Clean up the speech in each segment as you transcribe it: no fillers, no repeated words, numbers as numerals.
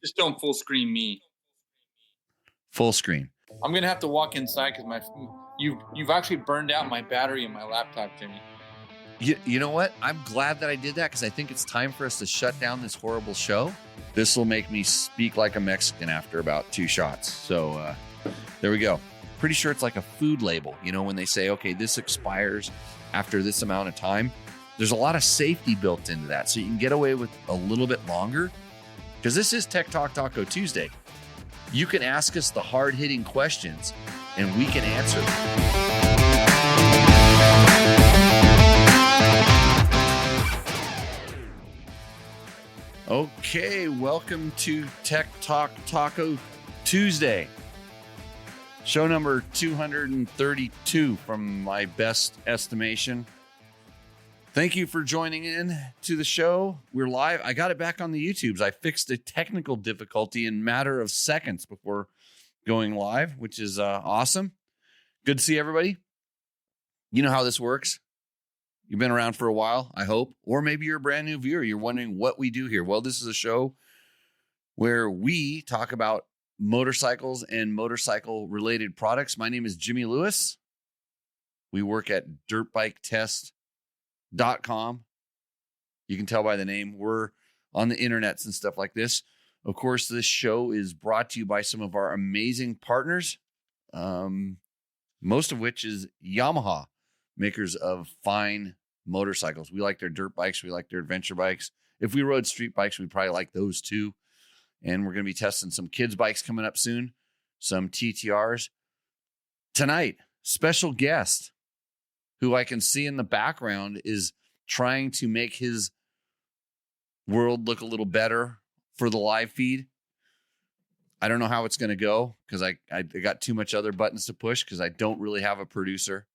Just don't full screen me. Full screen. I'm gonna have to walk inside because you've actually burned out my battery in my laptop, Jimmy. You know what? I'm glad that I did that because I think it's time for us to shut down this horrible show. This will make me speak like a Mexican after about 2 shots. So there we go. Pretty sure it's like a food label. You know, when they say, okay, this expires after this amount of time, there's a lot of safety built into that. So you can get away with a little bit longer because this is Tech Talk Taco Tuesday. You can ask us the hard-hitting questions and we can answer them. Okay, welcome to Tech Talk Taco Tuesday. Show number 232 from my best estimation. Thank you for joining in to the show. We're live. I got it back on the YouTubes. I fixed a technical difficulty in a matter of seconds before going live, which is awesome. Good to see everybody. You know how this works. You've been around for a while, I hope. Or maybe you're a brand new viewer. You're wondering what we do here. Well, this is a show where we talk about motorcycles and motorcycle-related products. My name is Jimmy Lewis. We work at dirtbiketest.com. You can tell by the name. We're on the internets and stuff like this. Of course, this show is brought to you by some of our amazing partners, most of which is Yamaha, makers of fine motorcycles. We like their dirt bikes. We like their adventure bikes. If we rode street bikes, we'd probably like those too. And we're going to be testing some kids' bikes coming up soon, some TTRs. Tonight, special guest who I can see in the background is trying to make his world look a little better for the live feed. I don't know how it's going to go because I got too much other buttons to push because I don't really have a producer.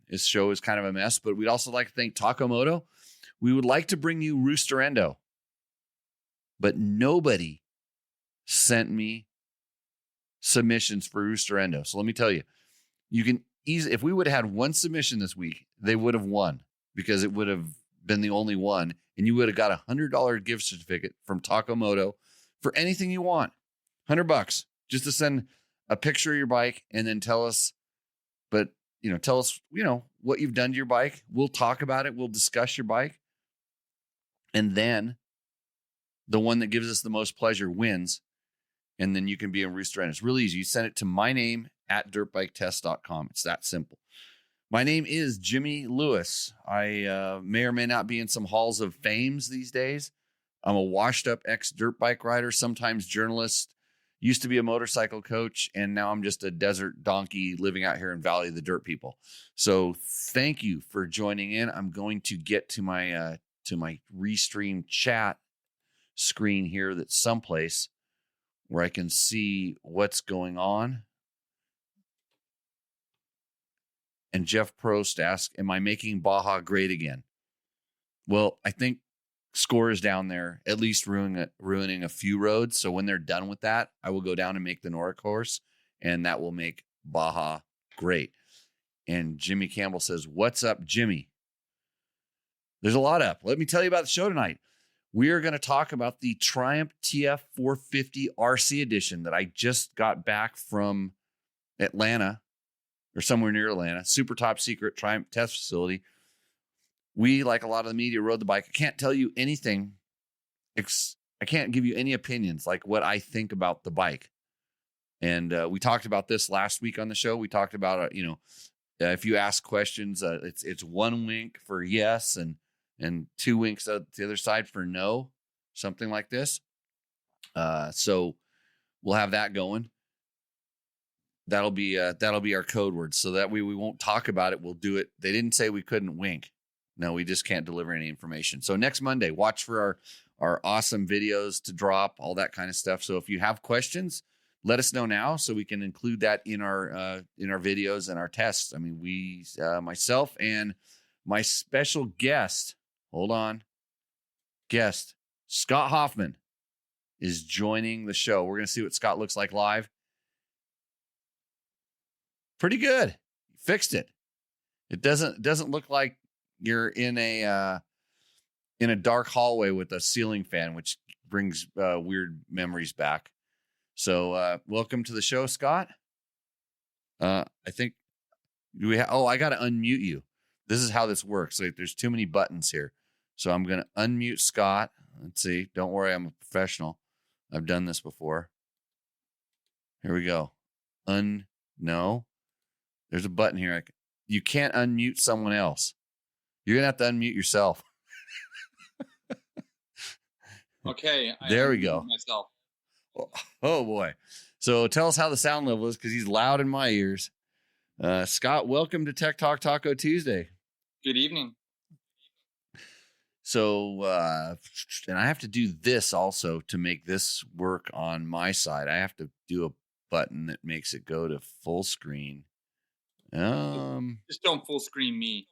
This show is kind of a mess, but we'd also like to thank Takomoto. We would like to bring you Roosterendo, but nobody sent me submissions for Roosterendo. So let me tell you, you can easily, if we would have had one submission this week, they would have won because it would have been the only one. And you would have got $100 gift certificate from Takomoto for anything you want. $100 just to send a picture of your bike and then tell us, tell us, what you've done to your bike. We'll talk about it. We'll discuss your bike. And then the one that gives us the most pleasure wins. And then you can be in Roosterendo. It's really easy. You send it to my name at dirtbiketest.com. It's that simple. My name is Jimmy Lewis. I may or may not be in some halls of fames these days. I'm a washed up ex-dirt bike rider, sometimes journalist, used to be a motorcycle coach, and now I'm just a desert donkey living out here in Valley of the Dirt People. So thank you for joining in. I'm going to get to my Restream chat screen here that's someplace where I can see what's going on. And Jeff Prost asked, am I making Baja great again? Well, I think Score is down there, at least ruining a few roads. So when they're done with that, I will go down and make the Nora course, and that will make Baja great. And Jimmy Campbell says, what's up, Jimmy? There's a lot up. Let me tell you about the show tonight. We are going to talk about the Triumph TF450RC edition that I just got back from Atlanta or somewhere near Atlanta. Super top secret Triumph test facility. We, like a lot of the media, rode the bike. I can't tell you anything. I can't give you any opinions like what I think about the bike. And we talked about this last week on the show. We talked about, if you ask questions, it's 1 wink for yes and 2 winks at the other side for no, something like this. So we'll have that going. That'll be our code word. So that way we won't talk about it. We'll do it. They didn't say we couldn't wink. No, we just can't deliver any information. So next Monday, watch for our awesome videos to drop, all that kind of stuff. So if you have questions, let us know now so we can include that in our videos and our tests. I mean, myself and my special guest, Scott Hoffman is joining the show. We're going to see what Scott looks like live. Pretty good. Fixed it. It doesn't look like you're in a dark hallway with a ceiling fan, which brings weird memories back. So welcome to the show, Scott. I think I got to unmute you. This is how this works. Like, there's too many buttons here. So I'm going to unmute Scott. Let's see. Don't worry, I'm a professional. I've done this before. Here we go. No. There's a button here. You can't unmute someone else. You're going to have to unmute yourself. Okay. There we go. Myself. Oh, boy. So tell us how the sound level is, because he's loud in my ears. Scott, welcome to Tech Talk Taco Tuesday. Good evening. So, and I have to do this also to make this work on my side. I have to do a button that makes it go to full screen. Just don't full screen me.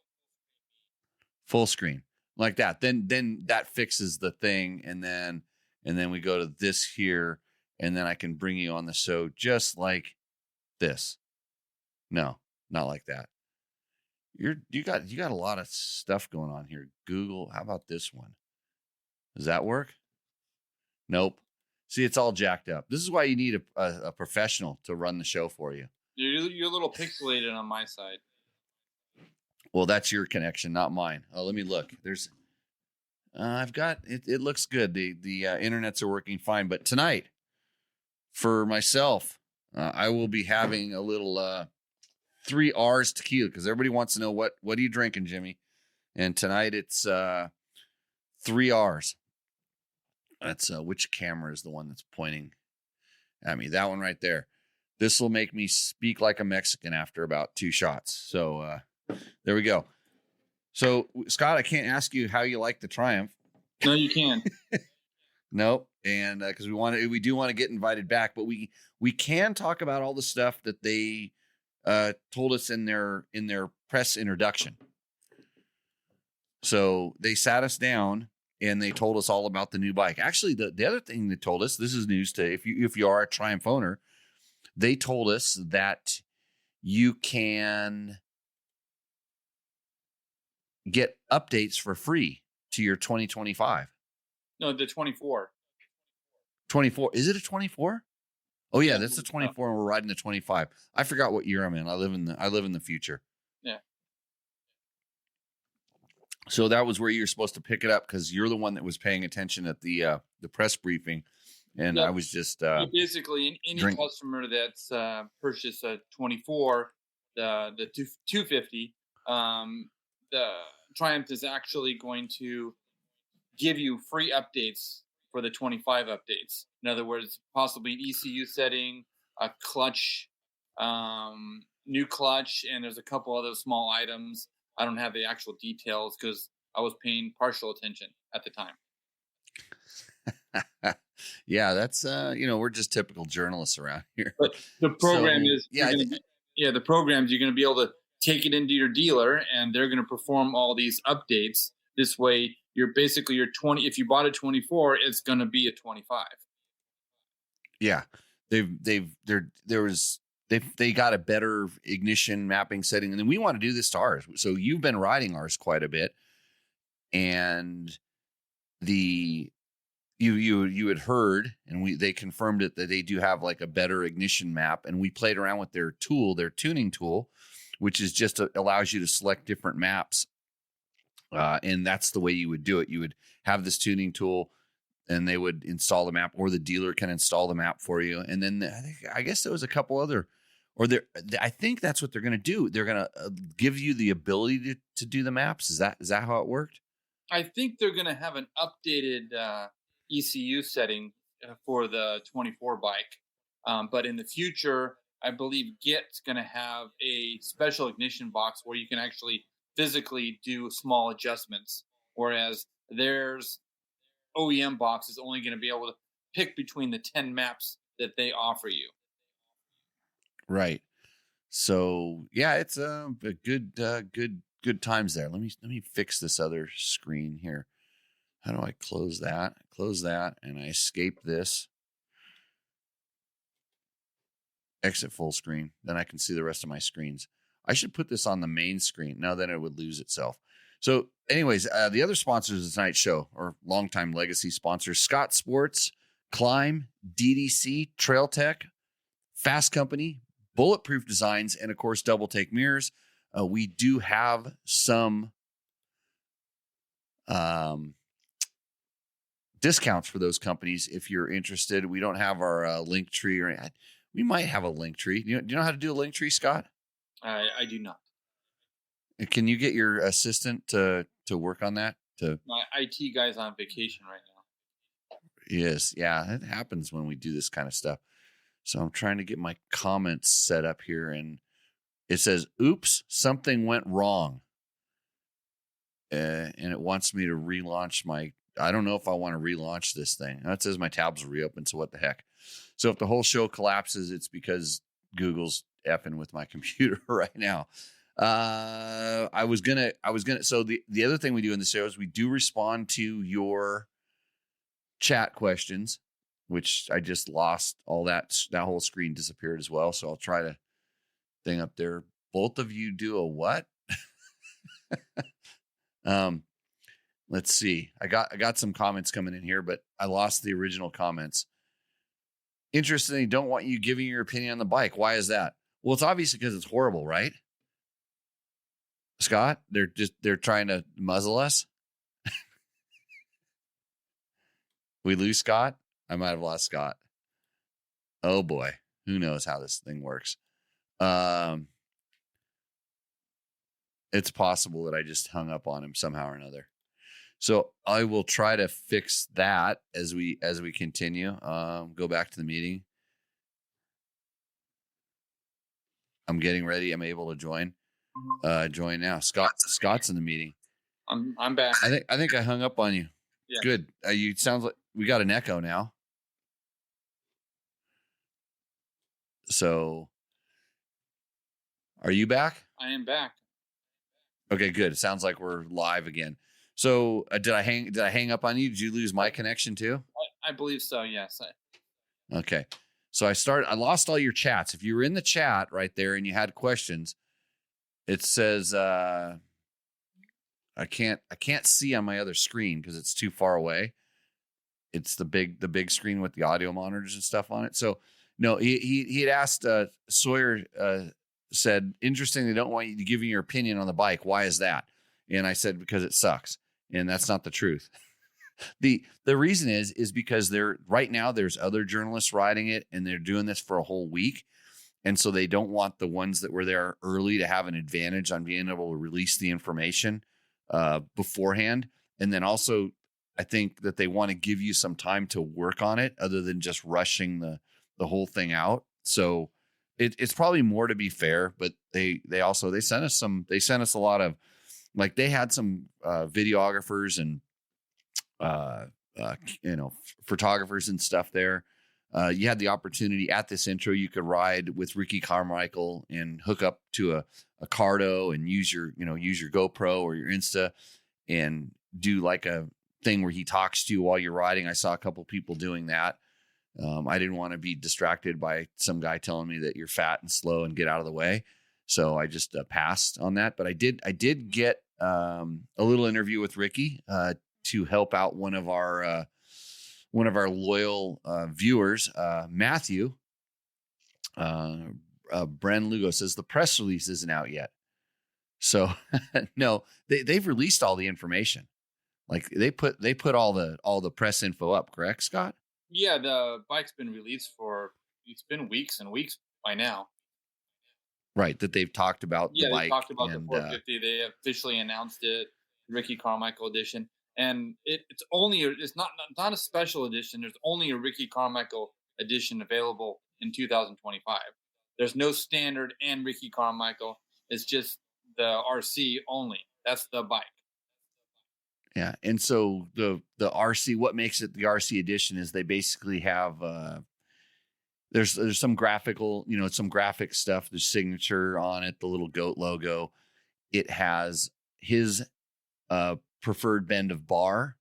Full screen like that. Then that fixes the thing, and then we go to this here, and then I can bring you on the show just like this. No, not like that. You got a lot of stuff going on here. Google, how about this one? Does that work? Nope. See, it's all jacked up. This is why you need a professional to run the show for you. You're a little pixelated on my side. Well, that's your connection, not mine. Oh, let me look. There's, I've got it. It looks good. The internets are working fine. But tonight, for myself, I will be having a little 3 R's tequila, because everybody wants to know what are you drinking, Jimmy? And tonight it's 3 R's. That's which camera is the one that's pointing at me? That one right there. This will make me speak like a Mexican after about 2 shots. So there we go. So Scott, I can't ask you how you like the Triumph. No, you can't. Nope. And because we do want to get invited back, but we can talk about all the stuff that they told us in their press introduction. So they sat us down and they told us all about the new bike. Actually, the other thing they told us, this is news to if you are a Triumph owner, they told us that you can get updates for free to your 2025. No, the 24. 24. Is it a 24? Oh yeah, that's the 24, and we're riding the 25. I forgot what year I'm in. I live in the future. Yeah. So that was where you're supposed to pick it up, because you're the one that was paying attention at the press briefing, and I was just basically any customer that's purchased a 24, the 250, the Triumph is actually going to give you free updates for the 25 updates. In other words, possibly an ECU setting, a clutch, new clutch, and there's a couple other small items. I don't have the actual details because I was paying partial attention at the time. Yeah, that's we're just typical journalists around here. But the program the programs, you're going to be able to take it into your dealer, and they're going to perform all these updates. This way, you're basically your 20. If you bought a 24, it's going to be a 25. Yeah, they got a better ignition mapping setting, and then we want to do this to ours. So you've been riding ours quite a bit, and you had heard, and they confirmed it, that they do have like a better ignition map, and we played around with their tuning tool, which is just allows you to select different maps. And that's the way you would do it. You would have this tuning tool, and they would install the map, or the dealer can install the map for you. And then I guess there was a couple other, I think that's what they're going to do. They're going to give you the ability to do the maps. Is that how it worked? I think they're going to have an updated ECU setting for the 24 bike. But in the future, I believe Git's going to have a special ignition box where you can actually physically do small adjustments, whereas there's OEM box is only going to be able to pick between the 10 maps that they offer you. Right. So yeah, it's a good times there. Let me fix this other screen here. How do I close that? Close that, and I escape this. Exit full screen. Then I can see the rest of my screens. I should put this on the main screen. No, then it would lose itself. So, anyways, the other sponsors of tonight's show are longtime legacy sponsors: Scott Sports, Climb, DDC, Trail Tech, Fast Company, Bulletproof Designs, and of course, Double Take Mirrors. We do have some discounts for those companies if you're interested. We don't have our link tree, or we might have a link tree. Do you know how to do a link tree, Scott? I do not. Can you get your assistant to work on that? My IT guy's on vacation right now. Yes, yeah, it happens when we do this kind of stuff. So I'm trying to get my comments set up here, and it says, "Oops, something went wrong," and it wants me to relaunch my. I don't know if I want to relaunch this thing. That says my tabs will reopen. So what the heck? So if the whole show collapses, it's because Google's effing with my computer right now. I was gonna. So the other thing we do in the show is we do respond to your chat questions, which I just lost all that whole screen disappeared as well. So I'll try to thing up there. Both of you do a what? Let's see. I got some comments coming in here, but I lost the original comments. Interestingly, don't want you giving your opinion on the bike. Why is that? Well, it's obviously because it's horrible, right? Scott, they're trying to muzzle us. We lose Scott? I might have lost Scott. Oh boy. Who knows how this thing works? It's possible that I just hung up on him somehow or another. So I will try to fix that as we continue. Go back to the meeting. I'm getting ready. I'm able to join. Join now. Scott's in the meeting. I'm back. I think I hung up on you. Yeah. Good. You sounds like we got an echo now. So are you back? I am back. Okay, good. It sounds like we're live again. So did I hang up on you? Did you lose my connection too? I believe so. Yes. Okay. So I lost all your chats. If you were in the chat right there and you had questions, it says I can't see on my other screen because it's too far away. It's the big screen with the audio monitors and stuff on it. So no, he had asked Sawyer said, interesting, they don't want you to give your opinion on the bike. Why is that? And I said, because it sucks. And that's not the truth. The reason is because right now there's other journalists riding it and they're doing this for a whole week. And so they don't want the ones that were there early to have an advantage on being able to release the information beforehand. And then also, I think that they want to give you some time to work on it other than just rushing the whole thing out. So it's probably more, to be fair, but they sent us a lot of, like, they had some videographers and photographers and stuff there. You had the opportunity at this intro, you could ride with Ricky Carmichael and hook up to a Cardo and use your GoPro or your Insta and do like a thing where he talks to you while you're riding. I saw a couple people doing that. I didn't want to be distracted by some guy telling me that you're fat and slow and get out of the way. So I just passed on that. But I did get a little interview with Ricky to help out one of our loyal viewers, Matthew. Bren Lugo says the press release isn't out yet. So no, they've released all the information. Like they put all the press info up, correct, Scott? Yeah, the bike's been released it's been weeks and weeks by now. Right, that they've talked about the bike. Yeah, they talked about the 450. They officially announced it, Ricky Carmichael edition. And it's not a special edition. There's only a Ricky Carmichael edition available in 2025. There's no standard and Ricky Carmichael. It's just the RC only. That's the bike. Yeah, and so the RC, what makes it the RC edition is they basically have there's some graphical, some graphic stuff. There's signature on it, the little goat logo. It has his preferred bend of bar,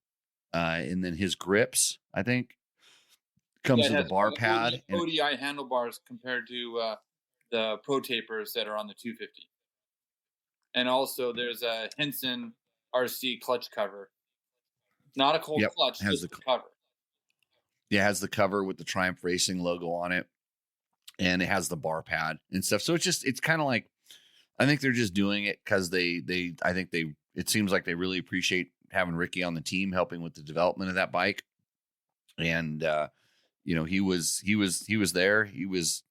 and then his grips, I think, comes with a bar pad. ODI handlebars compared to the Pro Tapers that are on the 250. And also there's a Henson RC clutch cover. Not a cold clutch, has just the cover. Yeah, it has the cover with the Triumph Racing logo on it, and it has the bar pad and stuff. So it's kind of like, I think they're just doing it because it seems like they really appreciate having Ricky on the team helping with the development of that bike. And he was there. It's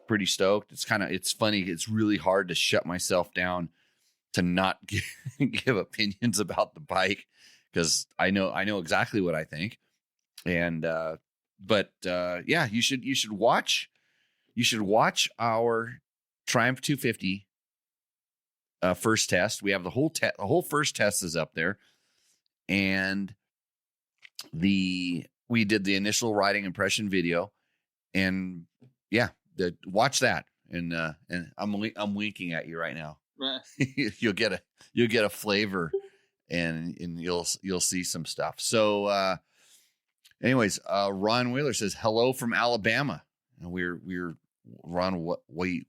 pretty stoked. It's funny. It's really hard to shut myself down to not give opinions about the bike, because I know exactly what I think. And but you should watch our Triumph 250 first test. We have the whole first test is up there, and we did the initial riding impression video, and watch that. And I'm winking at you right now. Right. You'll get a flavor, and you'll see some stuff. So anyways, Ron Wheeler says hello from Alabama, and we're Ron Weedler.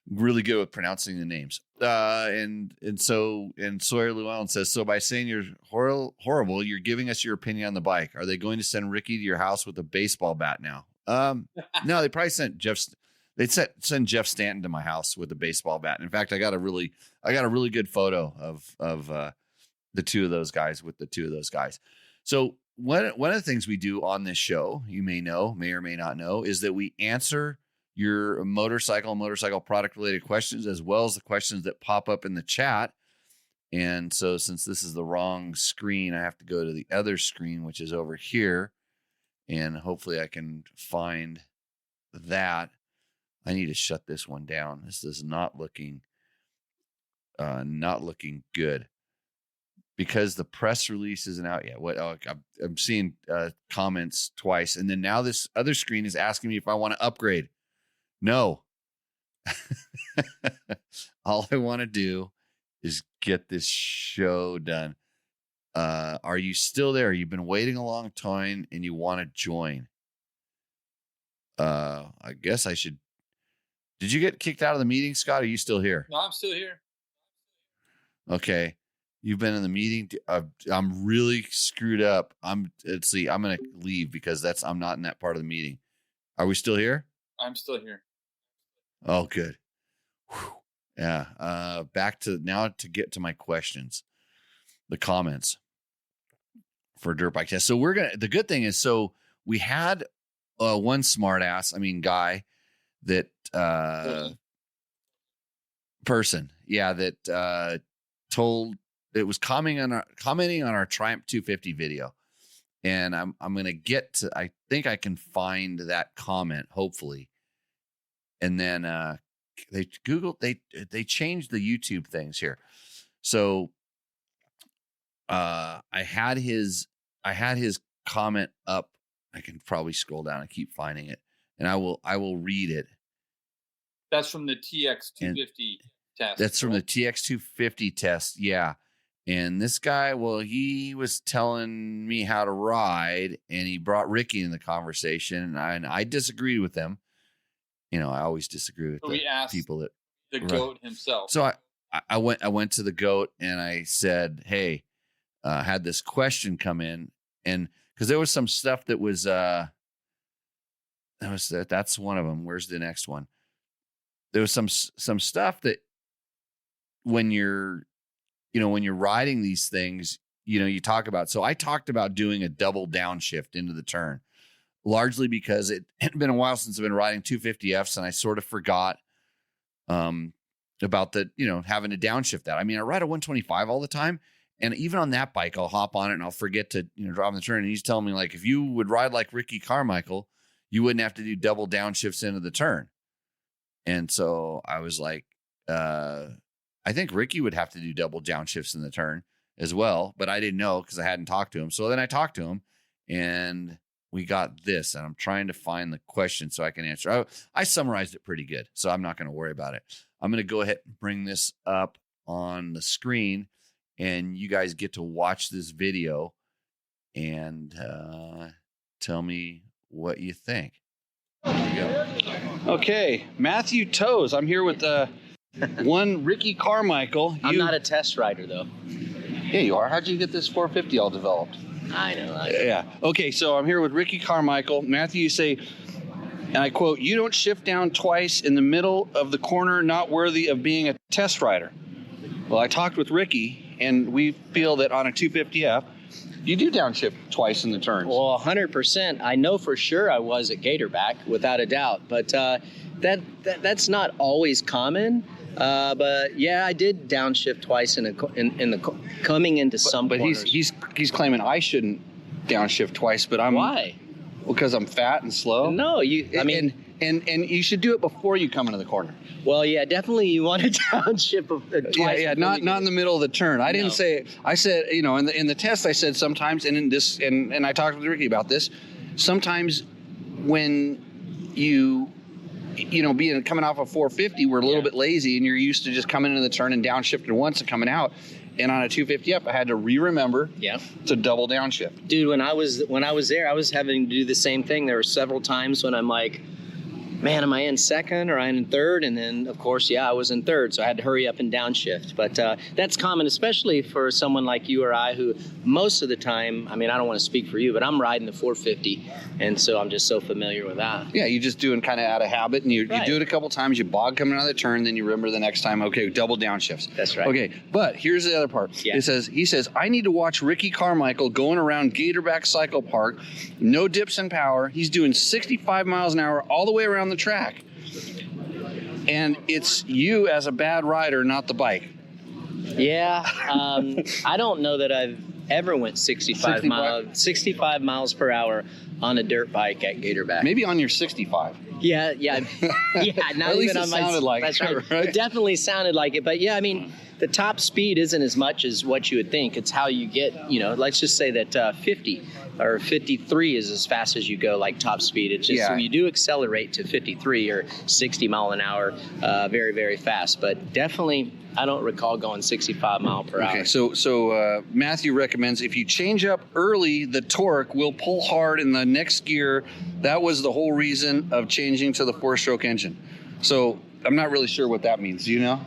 Really good with pronouncing the names. And Sawyer Llewellyn says, so by saying you're horrible, you're giving us your opinion on the bike. Are they going to send Ricky to your house with a baseball bat now? No, they probably sent send Jeff Stanton to my house with a baseball bat. In fact, I got a really good photo of the two of those guys with the two of those guys. So one of the things we do on this show, you may or may not know, is that we answer your motorcycle product related questions, as well as the questions that pop up in the chat. And so since this is the wrong screen, I have to go to the other screen, which is over here. And hopefully I can find that. I need to shut this one down. This is not looking good, because the press release isn't out yet. I'm seeing comments twice. And then now this other screen is asking me if I want to upgrade. No. All I want to do is get this show done. Are you still there? You've been waiting a long time and you want to join. I guess I should. Did you get kicked out of the meeting, Scott? Are you still here? No, I'm still here. Okay. You've been in the meeting. I'm really screwed up. Let's see. I'm going to leave because I'm not in that part of the meeting. Are we still here? I'm still here. Oh, good. Whew. Yeah. Back to now to get to my questions, the comments for dirt bike test. So the good thing is, so we had one guy that, person. Yeah. That, it was commenting on our Triumph 250 video. And I'm going to get to, I think I can find that comment, hopefully. And then they changed the YouTube things here. So I had his comment up. I can probably scroll down and keep finding it, and I will read it. That's from the TX250 test. That's from the TX250 test. Yeah. And this guy, he was telling me how to ride, and he brought Ricky in the conversation, and I disagreed with him. I always disagree with people that the GOAT himself. So I went to the GOAT and I said, hey, had this question come in, and because there was some stuff that was that's one of them. Where's the next one? There was some stuff that when you're riding these things, you talk about. So I talked about doing a double downshift into the turn, largely because it had been a while since I've been riding 250Fs, and I sort of forgot about having to downshift that. I mean, I ride a 125 all the time, and even on that bike, I'll hop on it and I'll forget to drive in the turn. And he's telling me, like, if you would ride like Ricky Carmichael, you wouldn't have to do double downshifts into the turn. And so I was like, I think Ricky would have to do double downshifts in the turn as well, but I didn't know because I hadn't talked to him. So then I talked to him, and we got this, and I'm trying to find the question so I can answer. I summarized it pretty good, so I'm not going to worry about it. I'm going to go ahead and bring this up on the screen, and you guys get to watch this video and tell me what you think. Okay, Matthew Toes. I'm here with one Ricky Carmichael. I'm not a test rider, though. Yeah, you are. How'd you get this 450 all developed? I know. Yeah. Okay, so I'm here with Ricky Carmichael. Matthew, you say, and I quote, "You don't shift down twice in the middle of the corner, not worthy of being a test rider." Well, I talked with Ricky, and we feel that on a 250F, you do downshift twice in the turns. Well, 100%. I know for sure I was at Gatorback, without a doubt. But that's not always common. But yeah, I did downshift twice coming into some corners. But he's claiming I shouldn't downshift twice. But Why? Because I'm fat and slow. No, and you should do it before you come into the corner. Well, yeah, definitely you want to downshift twice. Yeah, not in the middle of the turn. I didn't say. I said, in the test, I said sometimes, and in this, and I talked with Ricky about this. Sometimes when coming off a 450, we're a little bit lazy, and you're used to just coming into the turn and downshifting once and coming out. And on a 250F, I had to remember to double downshift. Dude, when I was there, I was having to do the same thing. There were several times when I'm like, man, am I in second or am I in third? And then, of course, I was in third, so I had to hurry up and downshift. But that's common, especially for someone like you or I who most of the time, I mean, I don't want to speak for you, but I'm riding the 450, and so I'm just so familiar with that. Yeah, you're just doing kind of out of habit, and you do it a couple times, you bog coming out of the turn, then you remember the next time, okay, double downshifts. That's right. Okay, but here's the other part. Yeah. He says, I need to watch Ricky Carmichael going around Gatorback Cycle Park, no dips in power. He's doing 65 miles an hour all the way around the track. And it's you as a bad rider, not the bike. Yeah, I don't know that I've ever went 65 miles per hour on a dirt bike at Gatorback. Maybe on your 65. Yeah. Not even on my. Sounded like that's it, right? It definitely sounded like it, but yeah, I mean, the top speed isn't as much as what you would think. It's how you get. Let's just say that 50 or 53 is as fast as you go, like top speed. It's just you do accelerate to 53 or 60 mile an hour, very, very fast. But definitely, I don't recall going 65 mile per hour. Okay, so Matthew recommends if you change up early, the torque will pull hard in the next gear. That was the whole reason of changing to the 4-stroke engine. So I'm not really sure what that means. Do you know?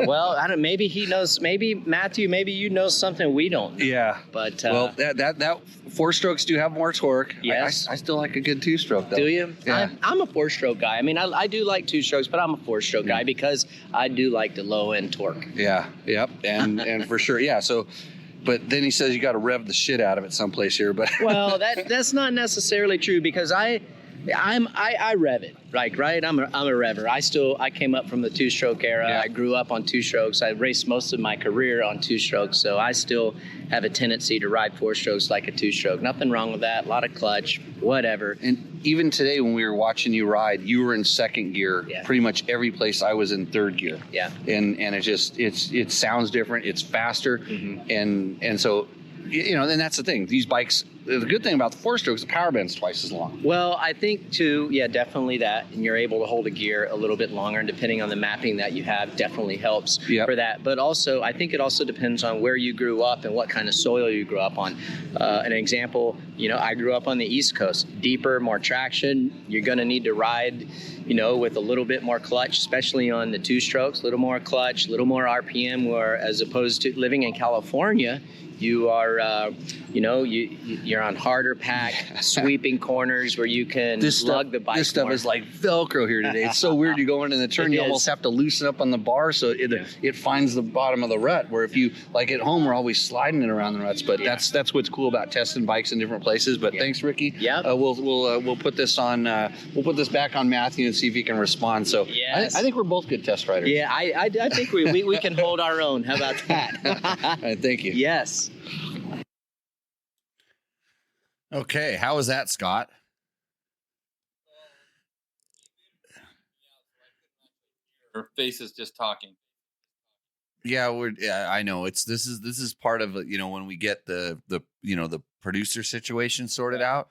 Well, I don't. Maybe he knows. Maybe Matthew. Maybe you know something we don't know. Yeah. But that 4-strokes do have more torque. Yes. I still like a good 2-stroke though. Do you? Yeah. I'm a 4-stroke guy. I mean, I do like 2-strokes, but I'm a 4-stroke guy because I do like the low end torque. Yeah. Yep. And for sure. Yeah. So. But then he says you got to rev the shit out of it someplace here. But well, that's not necessarily true because I rev it, right? I'm a rever. I came up from the 2-stroke era. Yeah. I grew up on 2-strokes. I raced most of my career on 2-strokes, so I still have a tendency to ride 4-strokes like a 2-stroke. Nothing wrong with that. A lot of clutch, whatever. And even today when we were watching you ride, you were in second gear. Yeah. Pretty much every place I was in third gear. Yeah. And it sounds different. It's faster. Mm-hmm. And so, and that's the thing. These bikes, the good thing about the 4-strokes, the power band's twice as long. Well, I think too, definitely that. And you're able to hold a gear a little bit longer, and depending on the mapping that you have, definitely helps for that. But also, I think it also depends on where you grew up and what kind of soil you grew up on. An example, I grew up on the East Coast. Deeper, more traction. You're going to need to ride, with a little bit more clutch, especially on the 2-strokes, a little more clutch, a little more RPM, where as opposed to living in California, you are, you're on harder pack, sweeping corners where you can lug the bike. This stuff is like Velcro here today. It's so weird. You go into the turn, you almost have to loosen up on the bar so it finds the bottom of the rut. Where if you like at home, we're always sliding it around the ruts. But that's what's cool about testing bikes in different places. But thanks, Ricky. Yeah. We'll put this on. We'll put this back on Matthew and see if he can respond. So I think we're both good test riders. Yeah, I think we can hold our own. How about that? All right, thank you. Yes. Okay, how was that, Scott? Your face is just talking. Yeah, I know. This is part of when we get the producer situation sorted out.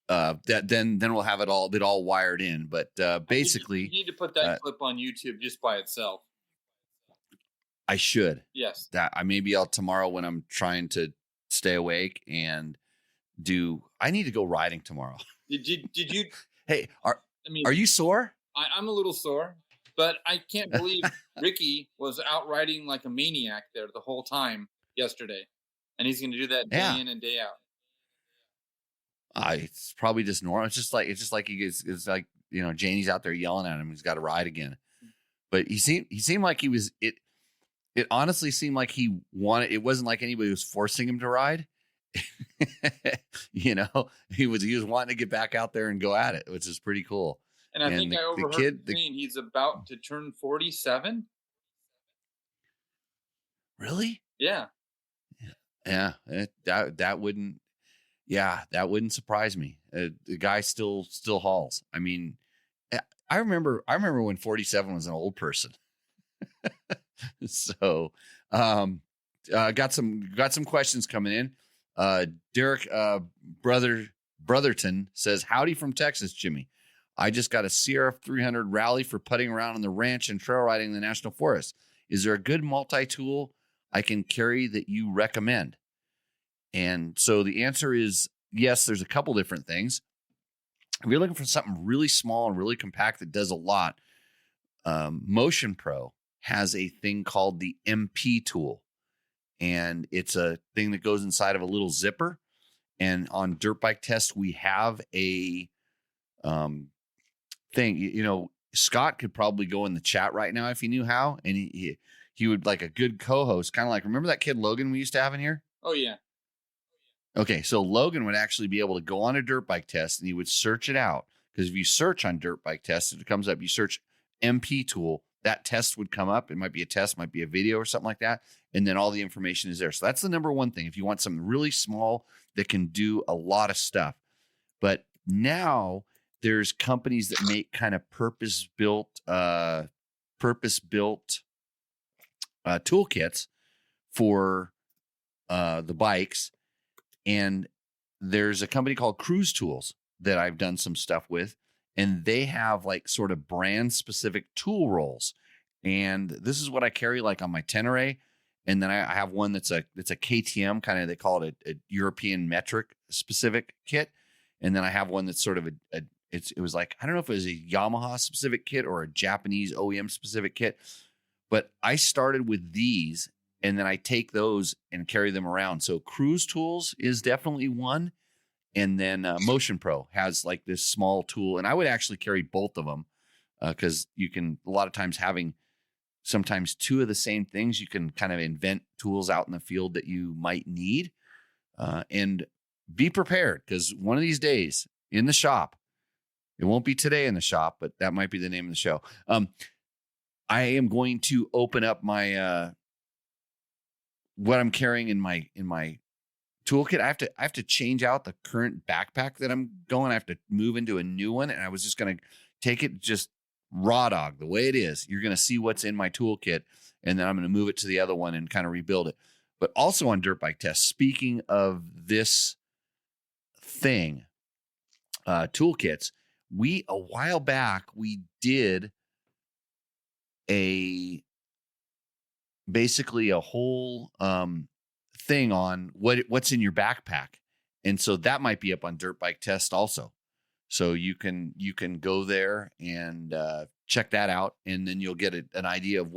That then we'll have it all wired in. But basically, you need to put that clip on YouTube just by itself. I should. Yes. Maybe I'll tomorrow when I'm trying to stay awake and I need to go riding tomorrow. Did you? Hey, are you sore? I'm a little sore, but I can't believe Ricky was out riding like a maniac there the whole time yesterday, and he's going to do that day in and day out. It's probably just normal. It's just like it's like, you know, Janie's out there yelling at him. He's got to ride again. But he seemed like he was it. It honestly seemed like he wanted. It wasn't like anybody was forcing him to ride. You know, he was wanting to get back out there and go at it, which is pretty cool. And I think I overheard him saying he's about to turn 47. Really? Yeah. Yeah. That wouldn't. Yeah, that wouldn't surprise me. The guy still hauls. I mean, I remember when 47 was an old person. So, got some questions coming in. Derek Brotherton says, "Howdy from Texas, Jimmy. I just got a CRF 300 rally for putting around on the ranch and trail riding in the national forest. Is there a good multi-tool I can carry that you recommend?" And so the answer is yes, there's a couple different things. If you're looking for something really small and really compact that does a lot, Motion Pro has a thing called the MP tool. And it's a thing that goes inside of a little zipper. And on Dirt Bike Test, we have a thing. You know, Scott could probably go in the chat right now if he knew how. And he would, like a good co-host, kind of like, remember that kid Logan we used to have in here? Oh, yeah. Okay, so Logan would actually be able to go on a Dirt Bike Test and he would search it out. Because if you search on Dirt Bike Test, it comes up, you search MP tool, that test would come up. It might be a test, might be a video or something like that. And then all the information is there. So that's the number one thing. If you want something really small that can do a lot of stuff. But now there's companies that make kind of purpose-built toolkits for the bikes. And there's a company called Cruise Tools that I've done some stuff with, and they have like sort of brand specific tool rolls. And this is what I carry like on my Tenere. And then I have one that's a KTM kind of, they call it a European metric specific kit. And then I have one that's sort of it was like, I don't know if it was a Yamaha specific kit or a Japanese OEM specific kit, but I started with these and then I take those and carry them around. So Cruise Tools is definitely one. And then Motion Pro has like this small tool. And I would actually carry both of them because you can, a lot of times having sometimes two of the same things, you can kind of invent tools out in the field that you might need. And be prepared, because one of these days in the shop, it won't be today in the shop, but that might be the name of the show. I am going to open up my what I'm carrying in my toolkit. I have to change out the current backpack that I'm going. I have to move into a new one, and I was just going to take it just raw dog the way it is. You're going to see what's in my toolkit, and then I'm going to move it to the other one and kind of rebuild it. But also on Dirt Bike Test, speaking of this thing, toolkits, a while back we did basically a whole thing on what's in your backpack. And so that might be up on Dirt Bike Test also. So you can go there and check that out, and then you'll get an idea of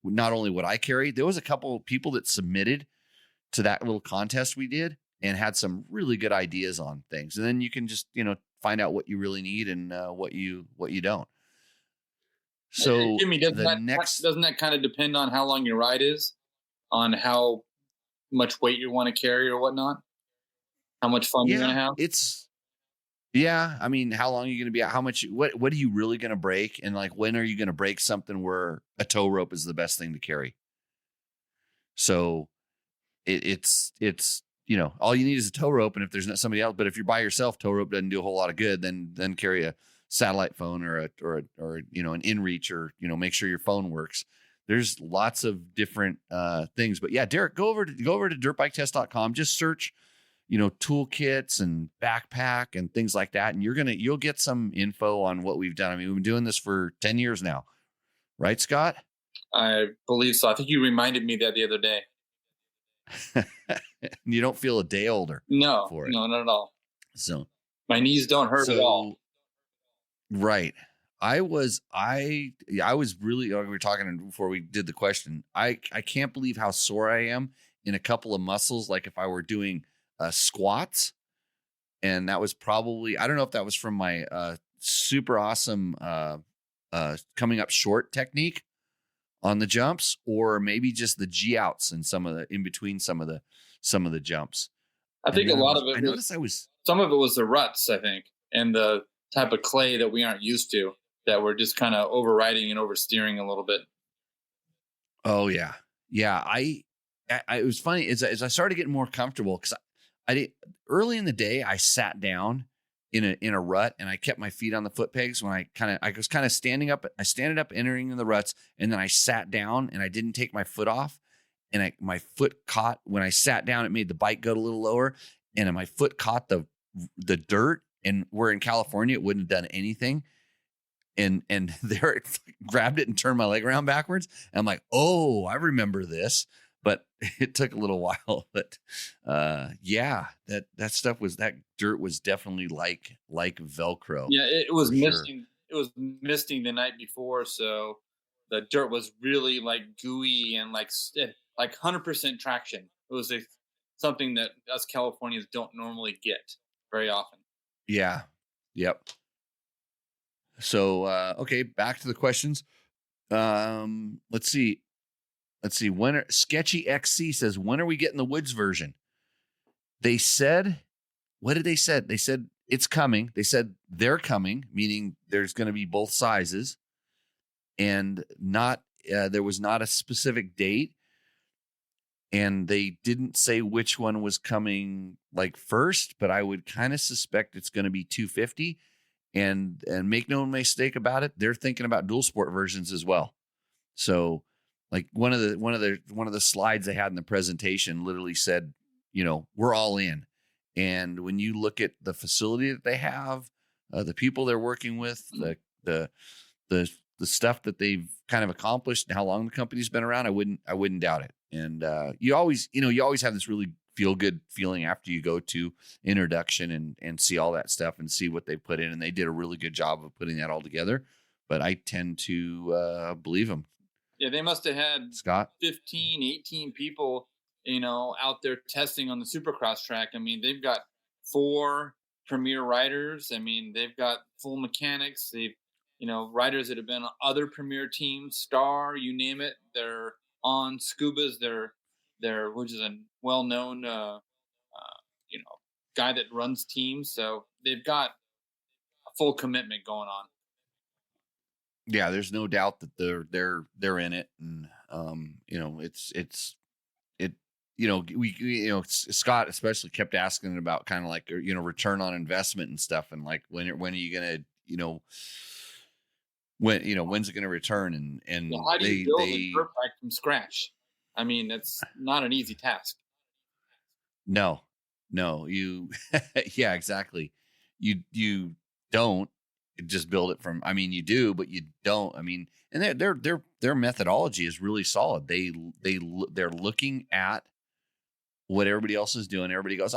not only what I carry. There was a couple of people that submitted to that little contest we did and had some really good ideas on things. And then you can just, find out what you really need and what you don't. So Jimmy, doesn't that kind of depend on how long your ride is, on how much weight you want to carry or whatnot, how much fun you're going to have? I mean, how long are you going to be out? How much, what are you really going to break? And like, when are you going to break something where a tow rope is the best thing to carry? So it's all you need is a tow rope. And if there's not somebody else, but if you're by yourself, tow rope doesn't do a whole lot of good. Then carry a satellite phone or an inReach, or, make sure your phone works. There's lots of different things, but yeah, Derek, go over to dirtbiketest.com, just search, toolkits and backpack and things like that. And you'll get some info on what we've done. I mean, we've been doing this for 10 years now, right, Scott? I believe so. I think you reminded me that the other day. You don't feel a day older. No, for it. no, not at all. So my knees don't hurt at all. Right. I was really, we were talking before we did the question. I can't believe how sore I am in a couple of muscles. Like if I were doing squats, and that was probably, I don't know if that was from my super awesome coming up short technique on the jumps, or maybe just the G outs and in between some of the jumps. I think a lot of it. I noticed some of it was the ruts, I think, and the type of clay that we aren't used to, that we're just kind of overriding and oversteering a little bit. Oh yeah. Yeah. It was funny as I started getting more comfortable, because I did early in the day, I sat down in a rut and I kept my feet on the foot pegs when I was kind of standing up. I standed up entering in the ruts, and then I sat down and I didn't take my foot off, and my foot caught when I sat down. It made the bike go a little lower, and my foot caught the dirt. And we're in California, it wouldn't have done anything. And there it grabbed it and turned my leg around backwards. And I'm like, oh, I remember this. But it took a little while. But yeah, that dirt was definitly like Velcro. Yeah, it was misting. Sure. It was misting the night before, so the dirt was really like gooey and like 100% traction. It was something that us Californians don't normally get very often. Yeah. Yep. So, okay, back to the questions. Let's see. Sketchy XC says, when are we getting the Woods version? They said, what did they said? They said it's coming. They said they're coming, meaning there's going to be both sizes, and there was not a specific date. And they didn't say which one was coming like first, but I would kind of suspect it's going to be 250. And make no mistake about it, they're thinking about dual sport versions as well. So, like one of the slides they had in the presentation literally said, we're all in. And when you look at the facility that they have, the people they're working with, the stuff that they've kind of accomplished, and how long the company's been around, I wouldn't doubt it. And you always have this really feel good feeling after you go to introduction and see all that stuff and see what they put in. And they did a really good job of putting that all together. But I tend to believe them. Yeah, they must have had Scott 15, 18 people, out there testing on the Supercross track. I mean, they've got 4 premier riders. I mean, they've got full mechanics. They've, riders that have been on other premier teams, Star, you name it. They're on Scubas. They're which is a well-known, guy that runs teams. So they've got a full commitment going on. Yeah, there's no doubt that they're in it, and Scott especially kept asking about kind of like return on investment and stuff, and like when are you gonna when's it gonna return, and how do you build a dirt bike from scratch? I mean, it's not an easy task. No, you yeah, exactly. You don't just build it from, I mean, you do, but you don't. I mean, and their methodology is really solid. They're looking at what everybody else is doing. Everybody goes,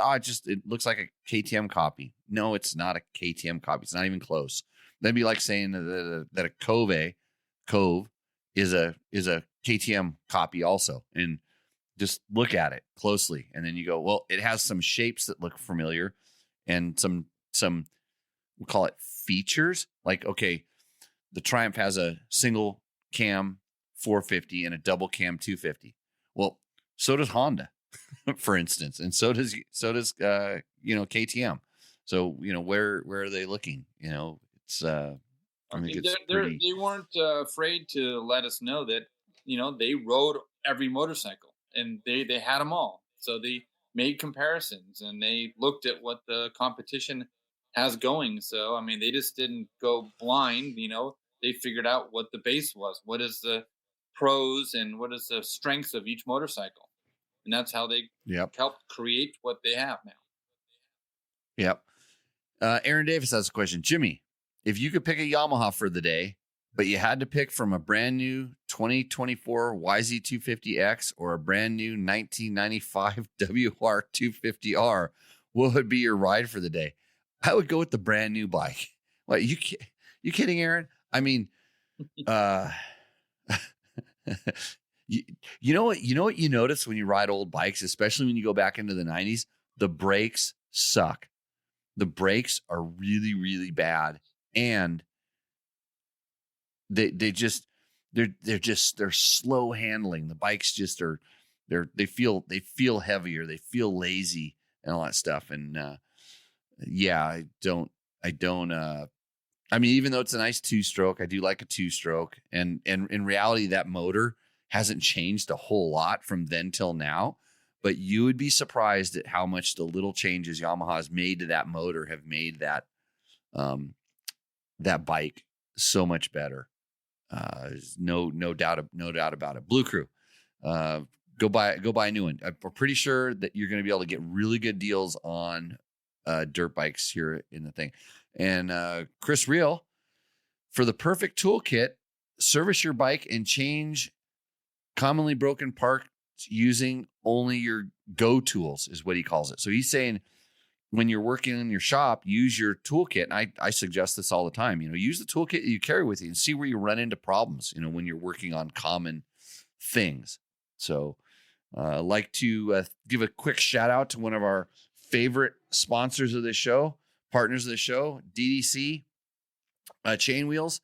it looks like a KTM copy. No, it's not a KTM copy. It's not even close. That'd be like saying that a Cove is a KTM copy also. And just look at it closely. And then you go, well, it has some shapes that look familiar, and some we'll call it features. Like, okay, the Triumph has a single cam 450 and a double cam 250. Well, so does Honda, for instance, and so does KTM. So where are they looking? It's they weren't afraid to let us know that they rode every motorcycle, and they had them all. So they made comparisons, and they looked at what the competition has going. So, I mean, they just didn't go blind, they figured out what the base was. What is the pros and what is the strengths of each motorcycle? And that's how they helped create what they have now. Yep. Aaron Davis has a question. Jimmy, if you could pick a Yamaha for the day, but you had to pick from a brand new 2024 YZ250X or a brand new 1995 WR250R, what would be your ride for the day? I would go with the brand new bike. What, you kidding, Aaron? I mean, you know what you notice when you ride old bikes, especially when you go back into the 90s? The brakes suck. The brakes are really, really bad, and they're slow handling. The bikes just they feel heavier, they feel lazy and all that stuff. And I mean, even though it's a nice 2-stroke, I do like a 2-stroke, and in reality that motor hasn't changed a whole lot from then till now, but you would be surprised at how much the little changes Yamaha's made to that motor have made that that bike so much better. No doubt about it. Blue Crew, go buy a new one. I'm pretty sure that you're going to be able to get really good deals on dirt bikes here in the thing. And Chris Reel, for the perfect toolkit, service your bike and change commonly broken parts using only your go tools, is what he calls it. So he's saying when you're working in your shop, use your toolkit. And I suggest this all the time. Use the toolkit you carry with you and see where you run into problems, when you're working on common things. So I'd like to give a quick shout out to one of our favorite sponsors of this show, partners of the show, DDC Chain Wheels.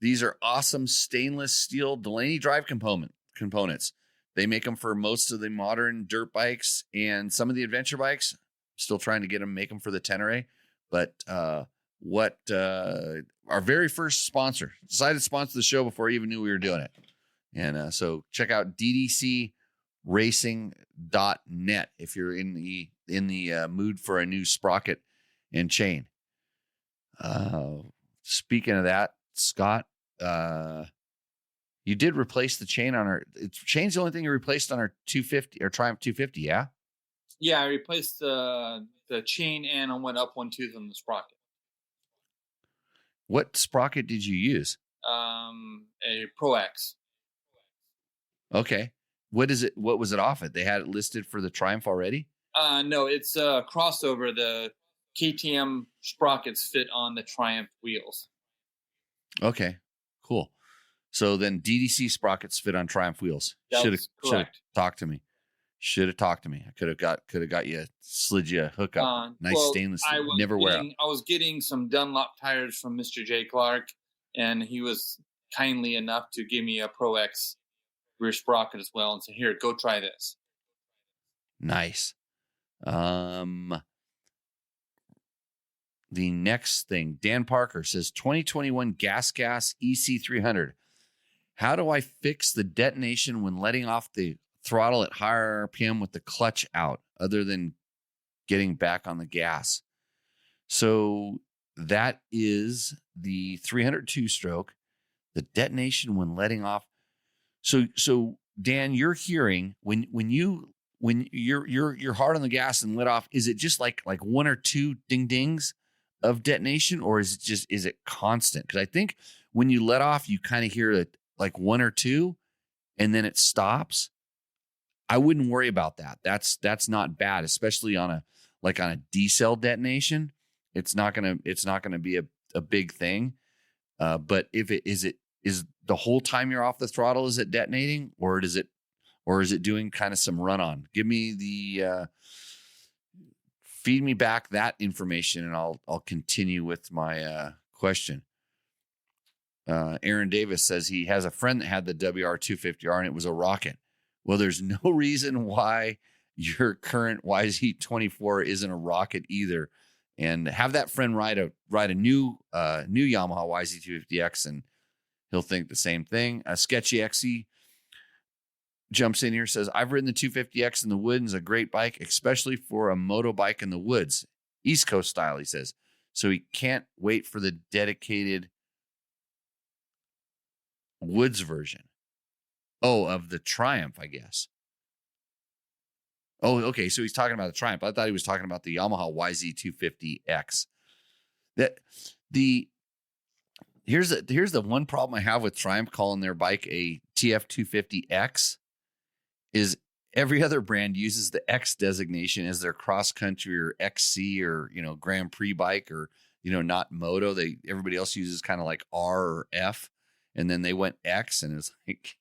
These are awesome stainless steel Delaney drive components. They make them for most of the modern dirt bikes and some of the adventure bikes. Still trying to make them for the Tenere, but our very first sponsor decided to sponsor the show before I even knew we were doing it. And so check out ddcracing.net if you're in the mood for a new sprocket and chain. Speaking of that, Scott, you did replace the chain on chain's the only thing you replaced on our 250 or Triumph 250, yeah? Yeah, I replaced the chain and I went up one tooth on the sprocket. What sprocket did you use? A Pro X. Okay. What was it off it? They had it listed for the Triumph already? No, it's a crossover. The KTM sprockets fit on the Triumph wheels. Okay, cool. So then DDC sprockets fit on Triumph wheels. Should have talked to me. Should have talked to me. I could have got you, slid you a hookup. Nice stainless. Never wear out. I was getting some Dunlop tires from Mr. J. Clark, and he was kindly enough to give me a Pro X rear sprocket as well and say, "Here, go try this." Nice. The next thing, Dan Parker says 2021 Gas EC300. How do I fix the detonation when letting off the throttle at higher RPM with the clutch out, other than getting back on the gas? So that is the 302 stroke, the detonation when letting off. So Dan, you're hearing when you're hard on the gas and let off, is it just like one or two ding dings of detonation, or is it constant? Because I think when you let off, you kind of hear it like one or two, and then it stops. I wouldn't worry about that. That's not bad, especially on a decel detonation. It's not gonna be a big thing. But if it is the whole time you're off the throttle, is it detonating, or is it doing kind of some run on? Give me feed me back that information, and I'll continue with my question. Aaron Davis says he has a friend that had the WR250R and it was a rocket. Well, there's no reason why your current YZ24 isn't a rocket either. And have that friend ride a new Yamaha YZ250X, and he'll think the same thing. Sketchy XE jumps in here, says, I've ridden the 250X in the woods. It's a great bike, especially for a moto bike in the woods. East Coast style, he says. So he can't wait for the dedicated woods version. Oh, of the Triumph, I guess. Oh, okay. So he's talking about the Triumph. I thought he was talking about the Yamaha YZ250X. Here's the one problem I have with Triumph calling their bike a TF250X is every other brand uses the X designation as their cross country or XC or, Grand Prix bike or, not moto. Everybody else uses kind of like R or F, and then they went X, and it's like,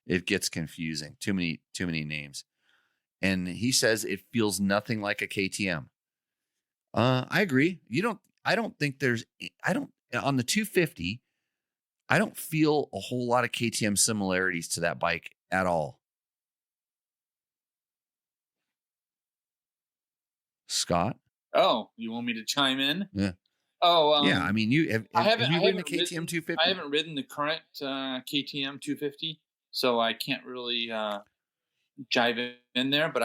it gets confusing. Too many names. And he says it feels nothing like a KTM. I agree. On the 250, I don't feel a whole lot of KTM similarities to that bike at all. Scott? Oh, you want me to chime in? Yeah. Oh, yeah. I mean, have you ridden a KTM 250? I haven't ridden the current KTM 250, so I can't really jive in there. But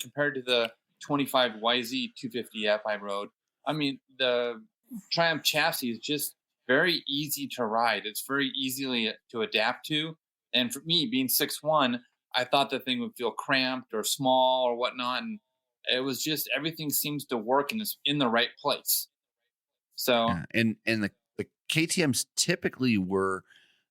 compared to the 25 YZ 250F I rode, I mean, the Triumph chassis is just very easy to ride. It's very easily to adapt to. And for me, being 6'1", I thought the thing would feel cramped or small or whatnot. And it was just, everything seems to work and is in the right place. So, yeah. And the KTMs typically were,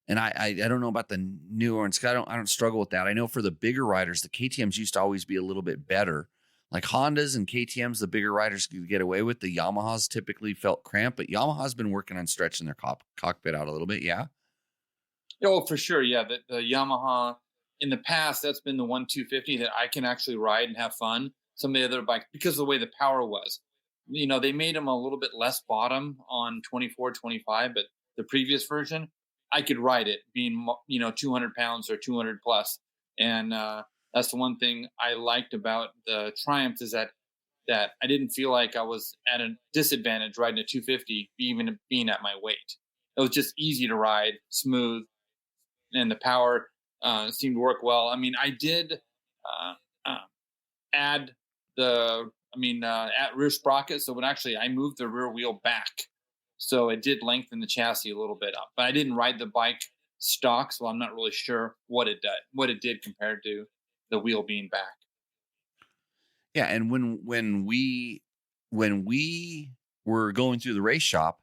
and I don't know about the newer ones. I don't struggle with that. I know for the bigger riders, the KTMs used to always be a little bit better. Like Hondas and KTMs, the bigger riders could get away with. The Yamahas typically felt cramped, but Yamaha's been working on stretching their cockpit out a little bit. Yeah. Oh, for sure. Yeah. The Yamaha in the past, that's been the 250 that I can actually ride and have fun. Some of the other bikes, because of the way the power was, they made them a little bit less bottom on 24, 25, but the previous version, I could ride it being, 200 pounds or 200 plus. And, that's the one thing I liked about the Triumph is that I didn't feel like I was at a disadvantage riding a 250, even being at my weight. It was just easy to ride, smooth, and the power seemed to work well. I mean, I did add at rear sprocket. So I moved the rear wheel back. So it did lengthen the chassis a little bit up, but I didn't ride the bike stock. So I'm not really sure what it did compared to the wheel being back. Yeah. And when we were going through the race shop,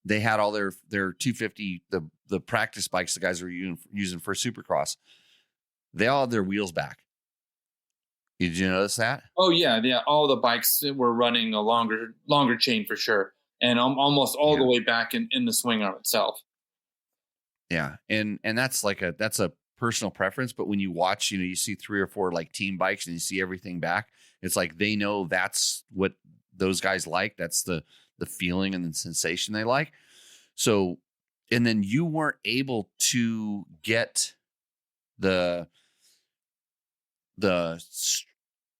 they had all their 250, the practice bikes the guys were using for Supercross. They all had their wheels back. Did you notice that? Oh yeah. All the bikes were running a longer chain for sure, and almost all the way back in the swing arm itself. Yeah, and that's that's a personal preference. But when you watch, you see 3 or 4 like team bikes, and you see everything back. It's like they know that's what those guys like. That's the feeling and the sensation they like. So, and then you weren't able to get the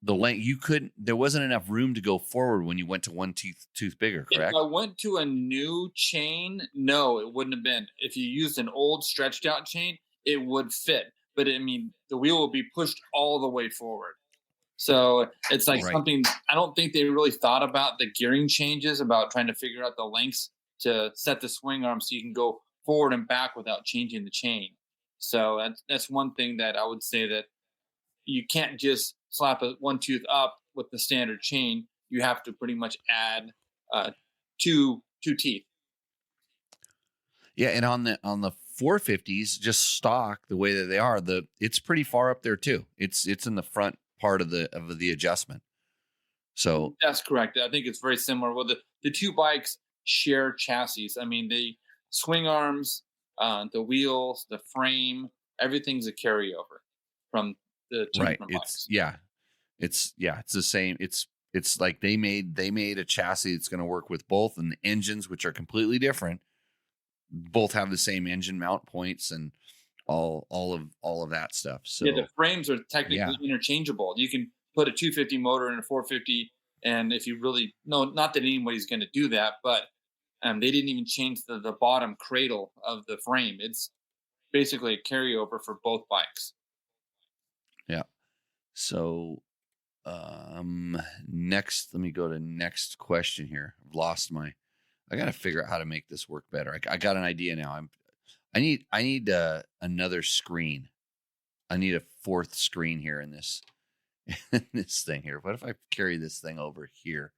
length. You couldn't. There wasn't enough room to go forward when you went to one tooth bigger. Correct. If I went to a new chain, no, it wouldn't have been. If you used an old stretched out chain, it would fit. But the wheel will be pushed all the way forward. So it's like something, I don't think they really thought about the gearing changes, about trying to figure out the lengths to set the swing arm so you can go forward and back without changing the chain. So that's one thing that I would say, that you can't just slap one tooth up with the standard chain. You have to pretty much add two teeth. Yeah, and on the 450s, just stock the way that they are, it's pretty far up there too. It's in the front part of the adjustment. So that's correct. I think it's very similar. Well, the two bikes share chassis. I mean, the swing arms, the wheels, the frame, everything's a carryover from the two different bikes. It's the same. It's like they made a chassis that's going to work with both, and the engines, which are completely different, both have the same engine mount points and all of that stuff. So the frames are technically interchangeable. You can put a 250 motor in a 450, and if you really not that anybody's going to do that, but they didn't even change the bottom cradle of the frame. It's basically a carryover for both bikes. Yeah. So next, let me go to next question here. I've lost I got to figure out how to make this work better. I got an idea now. I need another screen. I need a fourth screen here in this thing here. What if I carry this thing over here?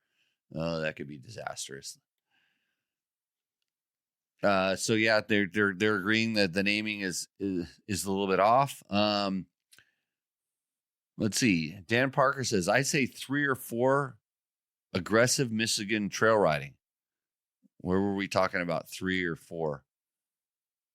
Oh, that could be disastrous. So yeah, they're agreeing that the naming is a little bit off. Let's see. Dan Parker says, I'd say 3 or 4 aggressive Michigan trail riding. Where were we talking about 3 or 4?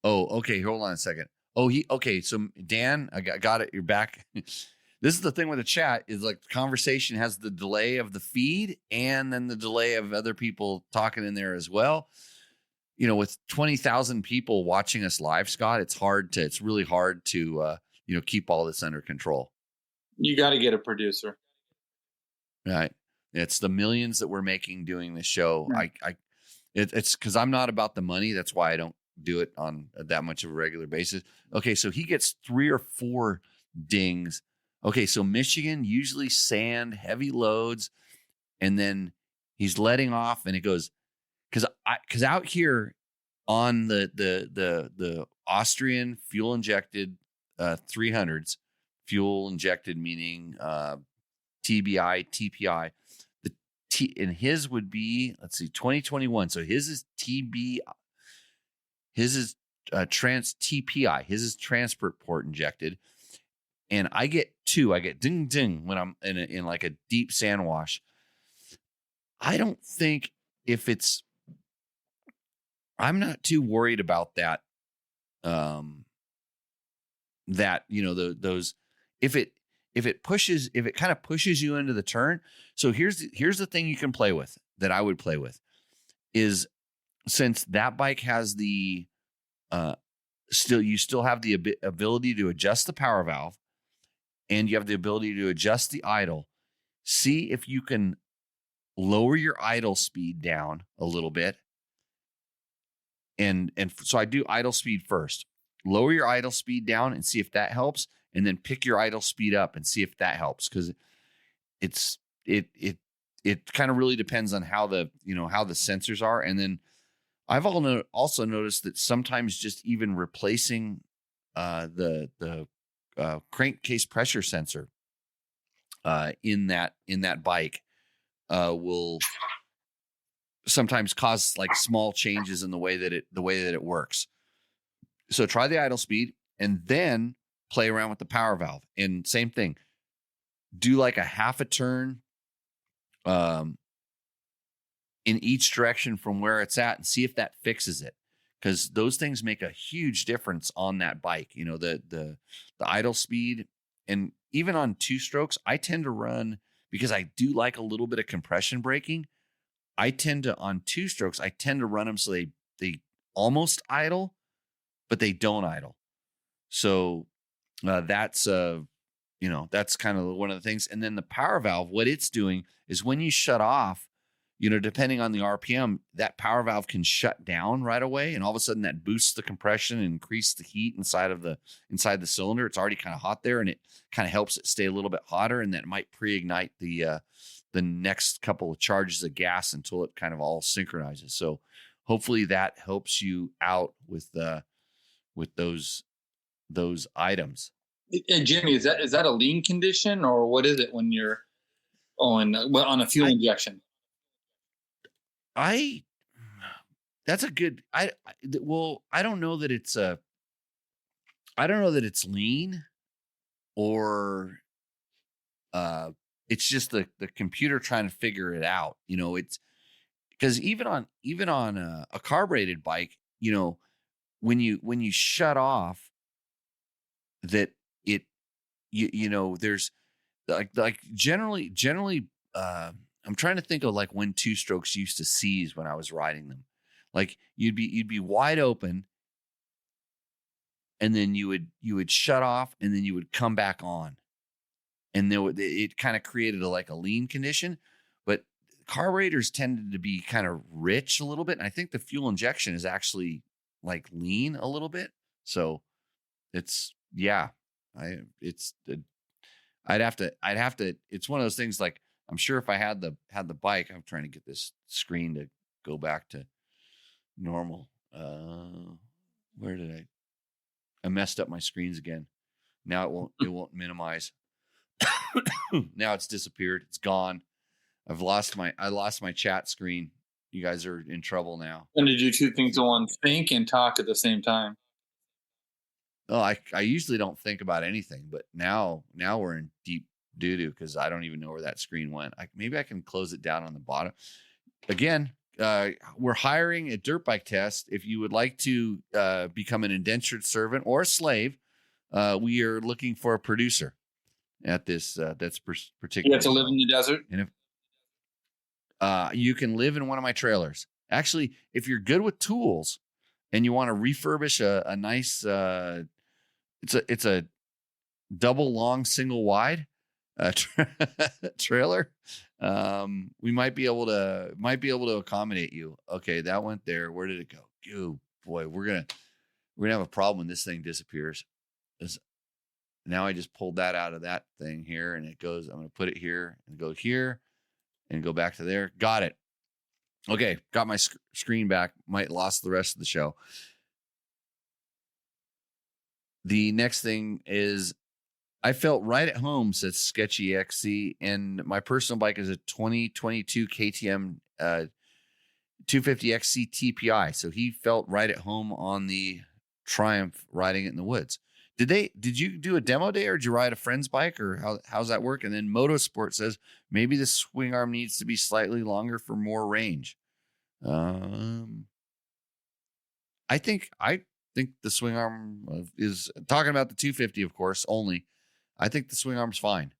Oh, okay. Hold on a second. Oh, okay. So Dan, I got it. You're back. This is the thing with the chat is like the conversation has the delay of the feed and then the delay of other people talking in there as well. You know, with 20,000 people watching us live, Scott, it's really hard to, keep all this under control. You got to get a producer. Right. It's the millions that we're making doing this show. Right. It's because I'm not about the money. That's why I don't do it on that much of a regular basis. Okay. So he gets 3 or 4 dings. Okay. So Michigan, usually sand, heavy loads, and then he's letting off and it goes, because out here on the Austrian fuel injected 300s, fuel injected meaning TBI, TPI. And his would be, let's see, 2021. So his is TBI. His is TPI. His is transport port injected. And I get 2. I get ding ding when I'm in like a deep sand wash. I don't think I'm not too worried about that. Those if it kind of pushes you into the turn. So here's the thing you can play with that I would play with is, since that bike has the you still have the ability to adjust the power valve and you have the ability to adjust the idle. See if you can lower your idle speed down a little bit. And so I do idle speed first. Lower your idle speed down and see if that helps, and then pick your idle speed up and see if that helps, because it kind of really depends on how the sensors are. And then I've also noticed that sometimes just even replacing the crankcase pressure sensor in that bike will sometimes cause like small changes in the way that it works. So try the idle speed and then play around with the power valve. And same thing, do like a half a turn in each direction from where it's at and see if that fixes it. Because those things make a huge difference on that bike. You know, the idle speed, and even on 2 strokes, I tend to run, because I do like a little bit of compression braking. On 2 strokes, I tend to run them so they almost idle, but they don't idle. So that's kind of one of the things. And then the power valve, what it's doing is when you shut off, depending on the RPM, that power valve can shut down right away. And all of a sudden that boosts the compression and increase the heat inside the cylinder. It's already kind of hot there, and it kind of helps it stay a little bit hotter. And that might pre-ignite the next couple of charges of gas until it kind of all synchronizes. So hopefully that helps you out with those items. And Jimmy, is that a lean condition, or what is it when you're on a fuel injection? I don't know that it's lean, or it's just the computer trying to figure it out. It's because even on a carbureted bike, when you shut off, that there's like generally I'm trying to think of like when 2 strokes used to seize when I was riding them. Like you'd be wide open, and then you would shut off, and then you would come back on, and it kind of created a lean condition. But carburetors tended to be kind of rich a little bit, and I think the fuel injection is actually like lean a little bit. So it's I'd have to. It's one of those things, like, I'm sure if I had the bike, I'm trying to get this screen to go back to normal. Where did I messed up my screens again. Now it won't minimize. Now it's disappeared. It's gone. I lost my chat screen. You guys are in trouble now. And to do two things at once, think and talk at the same time. Oh, I usually don't think about anything, but now we're in deep doo-doo because I don't even know where that screen went. Maybe I can close it down on the bottom. Again, we're hiring a dirt bike test. If you would like to become an indentured servant or a slave, we are looking for a producer at this. That's particular. You have to live in the desert. And if you can live in one of my trailers. Actually, if you're good with tools and you want to refurbish a nice, it's a double long, single wide trailer. We might be able to accommodate you. Okay, that went there. Where did it go? Oh boy, we're gonna have a problem when this thing disappears. Now I just pulled that out of that thing here, and it goes. I'm gonna put it here and go here, and go back to there. Got it. Okay, got my screen back. Might lost the rest of the show. The next thing is, I felt right at home, says Sketchy XC, and my personal bike is a 2022 KTM 250XC TPI. So he felt right at home on the Triumph riding it in the woods. Did you do a demo day, or did you ride a friend's bike, or how's that work? And then Motosport says maybe the swing arm needs to be slightly longer for more range. I think the swing arm is, talking about the 250, of course, only. I think the swing arm's fine.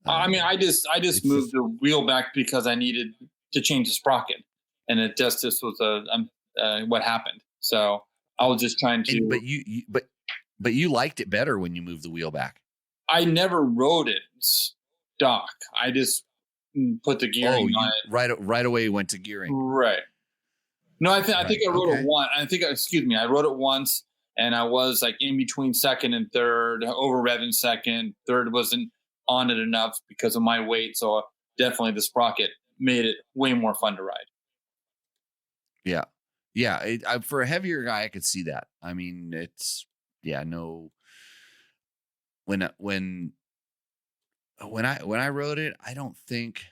I mean, I just moved the wheel back because I needed to change the sprocket, and it just was what happened. So I was just trying to. But you liked it better when you moved the wheel back. I never rode it stock. I just put the gearing on it. Right away went to gearing. Right. No, I think I rode it once. I rode it once, and I was like in between second and third, over revving second. Third wasn't on it enough because of my weight, so definitely the sprocket made it way more fun to ride. Yeah. For a heavier guy, I could see that. I mean, it's. Yeah, no. When I rode it, I don't think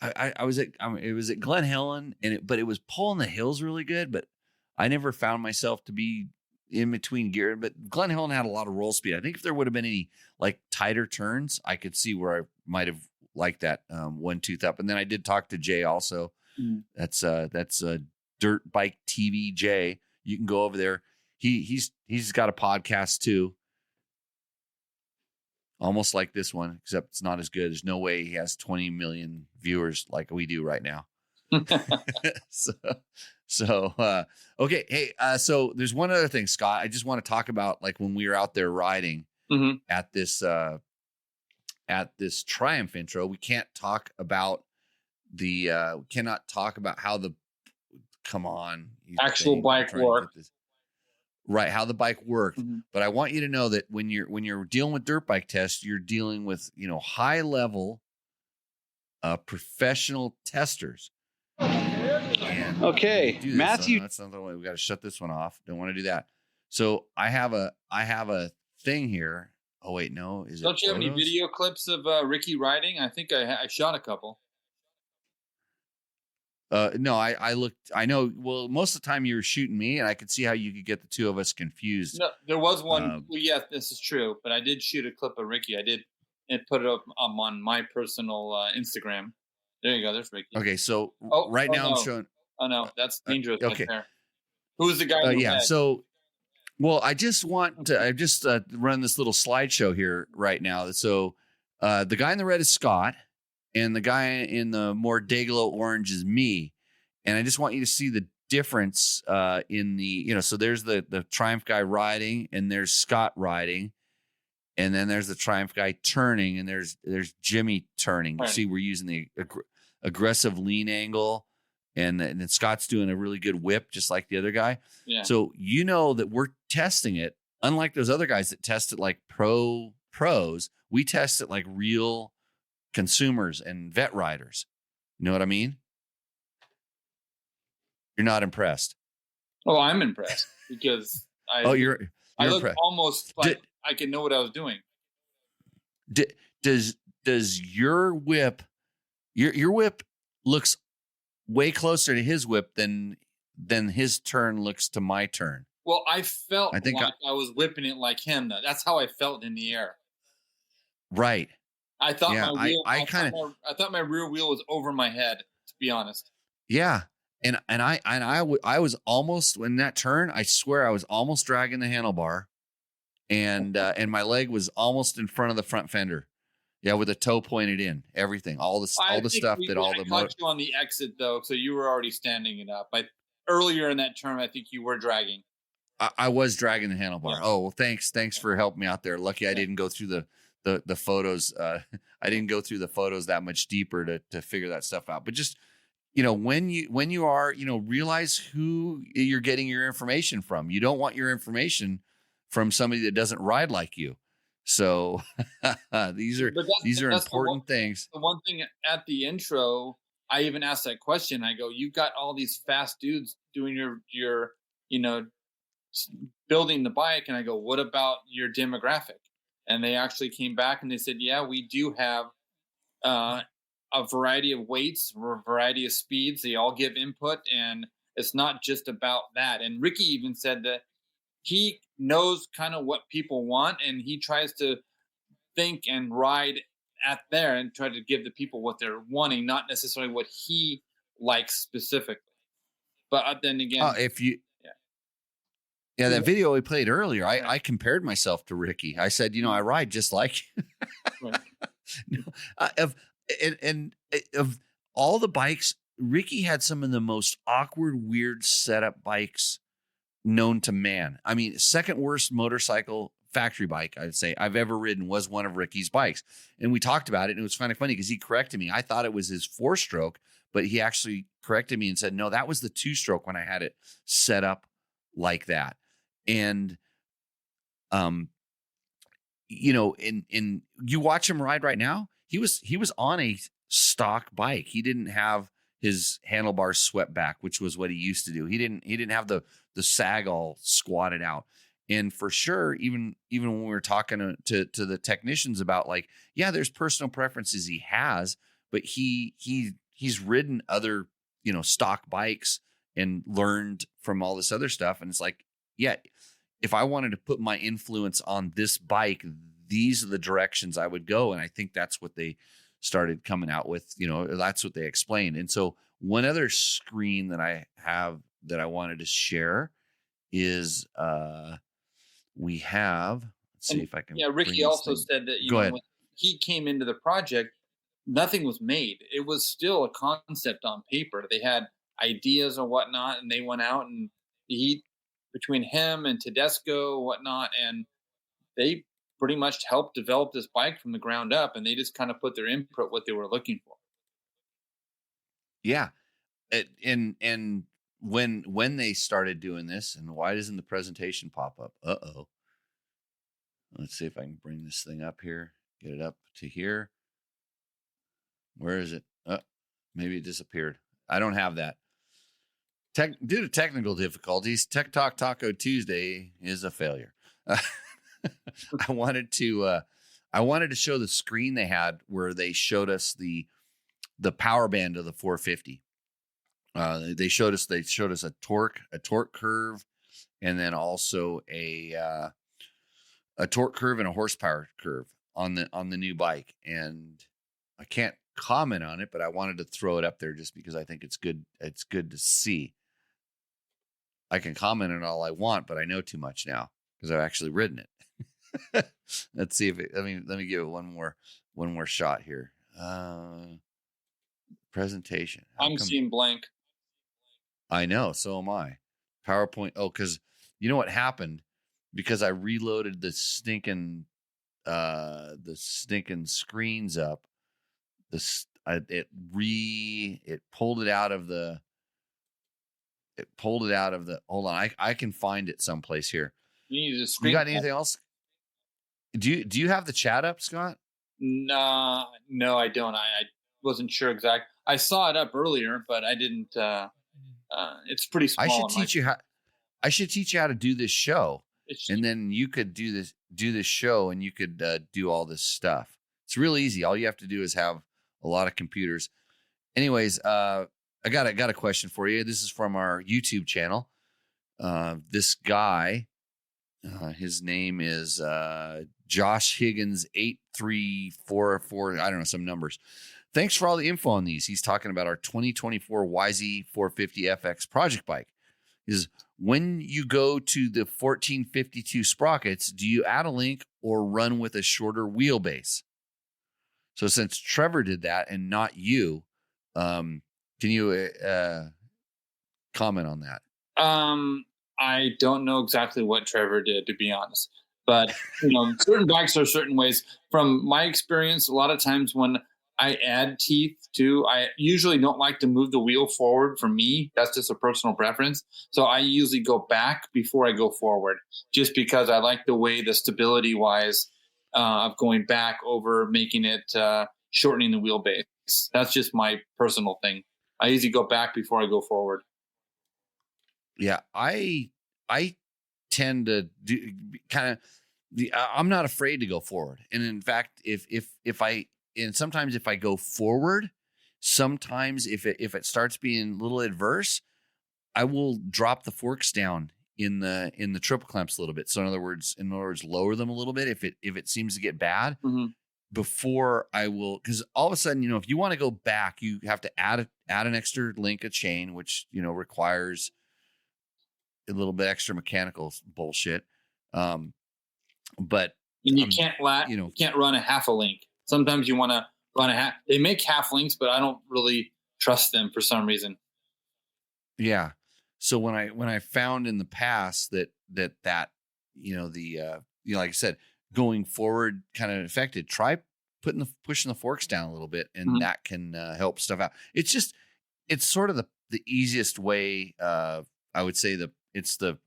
I was at. It was at Glen Helen, but it was pulling the hills really good. But I never found myself to be in between gear. But Glen Helen had a lot of roll speed. I think if there would have been any like tighter turns, I could see where I might have liked that one tooth up. And then I did talk to Jay also. That's a Dirt Bike TV Jay. You can go over there. He's got a podcast too, almost like this one, except it's not as good. There's no way he has 20 million viewers like we do right now. Okay. Hey, so there's one other thing, Scott. I just want to talk about, like, when we were out there riding at this Triumph intro. We can't talk about we cannot talk about how the actual bike worked. Right, how the bike worked. But I want you to know that when you're dealing with dirt bike tests, you're dealing with, high level professional testers. Okay, Matthew. That's not the way. We got to shut this one off. Don't want to do that. So I have a thing here. Oh wait, no. Don't you have any video clips of Ricky riding? I think I shot a couple. No, I looked. I know. Well, most of the time you were shooting me, and I could see how you could get the two of us confused. No, there was one. Well, yeah, this is true. But I did shoot a clip of Ricky. I did, and put it up on my personal Instagram. There you go. There's Ricky. Okay, so now I'm showing. Oh no, that's dangerous. Okay. Right there. Who's the guy? Yeah. So, well, I just want to. I just run this little slideshow here right now. So, the guy in the red is Scott. And the guy in the more Dayglow orange is me. And I just want you to see the difference in the, so there's the Triumph guy riding, and there's Scott riding. And then there's the Triumph guy turning, and there's Jimmy turning. You see, we're using the aggressive lean angle, and then Scott's doing a really good whip, just like the other guy. Yeah. So that we're testing it, unlike those other guys that test it like pros, we test it like real consumers and vet riders. You know what I mean? You're not impressed. Oh, I'm impressed because I look impressed. Almost like I can know what I was doing. Does your whip, your whip looks way closer to his whip than his turn looks to my turn. Well, I felt I think like I was whipping it like him. That's how I felt in the air. Right. I thought Yeah, my wheel. I kind of I thought my rear wheel was over my head. To be honest. yeah, and I was almost in that turn. I swear I was almost dragging the handlebar, and my leg was almost in front of the front fender. Yeah, with the toe pointed in, everything, all the stuff that all the caught you on the exit though, so you were already standing it up. Earlier in that turn, I think you were dragging. I was dragging the handlebar. Yeah. Oh well, thanks for helping me out there. Lucky I didn't go through the photos. I didn't go through the photos that much deeper to figure that stuff out. But just when you are realize who you're getting your information from. You don't want your information from somebody that doesn't ride like you. So these are important things. The one thing at the intro, I even asked that question. I go, "You've got all these fast dudes doing your building the bike," and I go, "What about your demographic?" And they actually came back and they said, "Yeah, we do have a variety of weights, a variety of speeds. They all give input, and it's not just about that." And Ricky even said that he knows kind of what people want, and he tries to think and ride at there and try to give the people what they're wanting, not necessarily what he likes specifically. But then again, that video we played earlier, I compared myself to Ricky. I said, I ride just like you. Right. Of all the bikes, Ricky had some of the most awkward, weird setup bikes known to man. I mean, second worst motorcycle factory bike I'd say I've ever ridden was one of Ricky's bikes. And we talked about it, and it was kind of funny because he corrected me. I thought it was his 4-stroke, but he actually corrected me and said, no, that was the 2-stroke when I had it set up like that. And in you watch him ride right now, he was on a stock bike. He didn't have his handlebars swept back, which was what he used to do. He didn't have the sag all squatted out. And for sure, even when we were talking to the technicians about there's personal preferences he has, but he's ridden other, stock bikes and learned from all this other stuff. And it's if I wanted to put my influence on this bike, these are the directions I would go. And I think that's what they started coming out with, that's what they explained. And so one other screen that I have that I wanted to share is we have, let's see if I can. Yeah, Ricky also said that, when he came into the project, nothing was made. It was still a concept on paper. They had ideas or whatnot, and they went out and between him and Tedesco and whatnot, and they pretty much helped develop this bike from the ground up, and they just kind of put their input, what they were looking for. Yeah. And when they started doing this, and why doesn't the presentation pop up? Uh-oh. Let's see if I can bring this thing up here, get it up to here. Where is it? Maybe it disappeared. I don't have that. Due to technical difficulties, Tech Talk Taco Tuesday is a failure. I wanted to show the screen they had where they showed us the power band of the 450. They showed us a torque curve, and then also a torque curve and a horsepower curve on the new bike. And I can't comment on it, but I wanted to throw it up there just because I think it's good. It's good to see. I can comment on all I want, but I know too much now because I've actually ridden it. Let's see if let me give it one more shot here. Presentation. I'm seeing blank. I know, so am I. PowerPoint. Oh, because you know what happened? Because I reloaded the stinking screens up. It pulled it out of the. Hold on, I can find it someplace here. You got anything else? Do you have the chat up, Scott? No, I don't. I wasn't sure exactly. I saw it up earlier, but I didn't. It's pretty small. I should teach you how to do this show, and then you could do this show, and you could do all this stuff. It's real easy. All you have to do is have a lot of computers. Anyways, I got a question for you. This is from our YouTube channel. This guy, his name is Josh Higgins 8344. I don't know, some numbers. Thanks for all the info on these. He's talking about our 2024 YZ450FX project bike. Is when you go to the 1452 sprockets, do you add a link or run with a shorter wheelbase? So since Trevor did that and not you, can you comment on that? I don't know exactly what Trevor did, to be honest. But, certain bikes are certain ways. From my experience, a lot of times when I add teeth too, I usually don't like to move the wheel forward. For me, that's just a personal preference. So I usually go back before I go forward, just because I like the way the stability wise of going back over making it shortening the wheelbase. That's just my personal thing. I usually go back before I go forward. Yeah, I tend to do kind of I'm not afraid to go forward. And in fact, sometimes if I go forward, sometimes if it starts being a little adverse, I will drop the forks down in the triple clamps a little bit. So in other words, lower them a little bit if it seems to get bad. Mm-hmm. Before I will, because all of a sudden, if you want to go back, you have to add an extra link of chain, which requires a little bit extra mechanical bullshit. But you can't you can't run a half a link. Sometimes you want to run a half. They make half links, but I don't really trust them for some reason. Yeah. So when I found in the past that like I said, going forward kind of affected, try pushing the forks down a little bit, and mm-hmm. that can help stuff out. It's sort of the easiest way. I would say it's the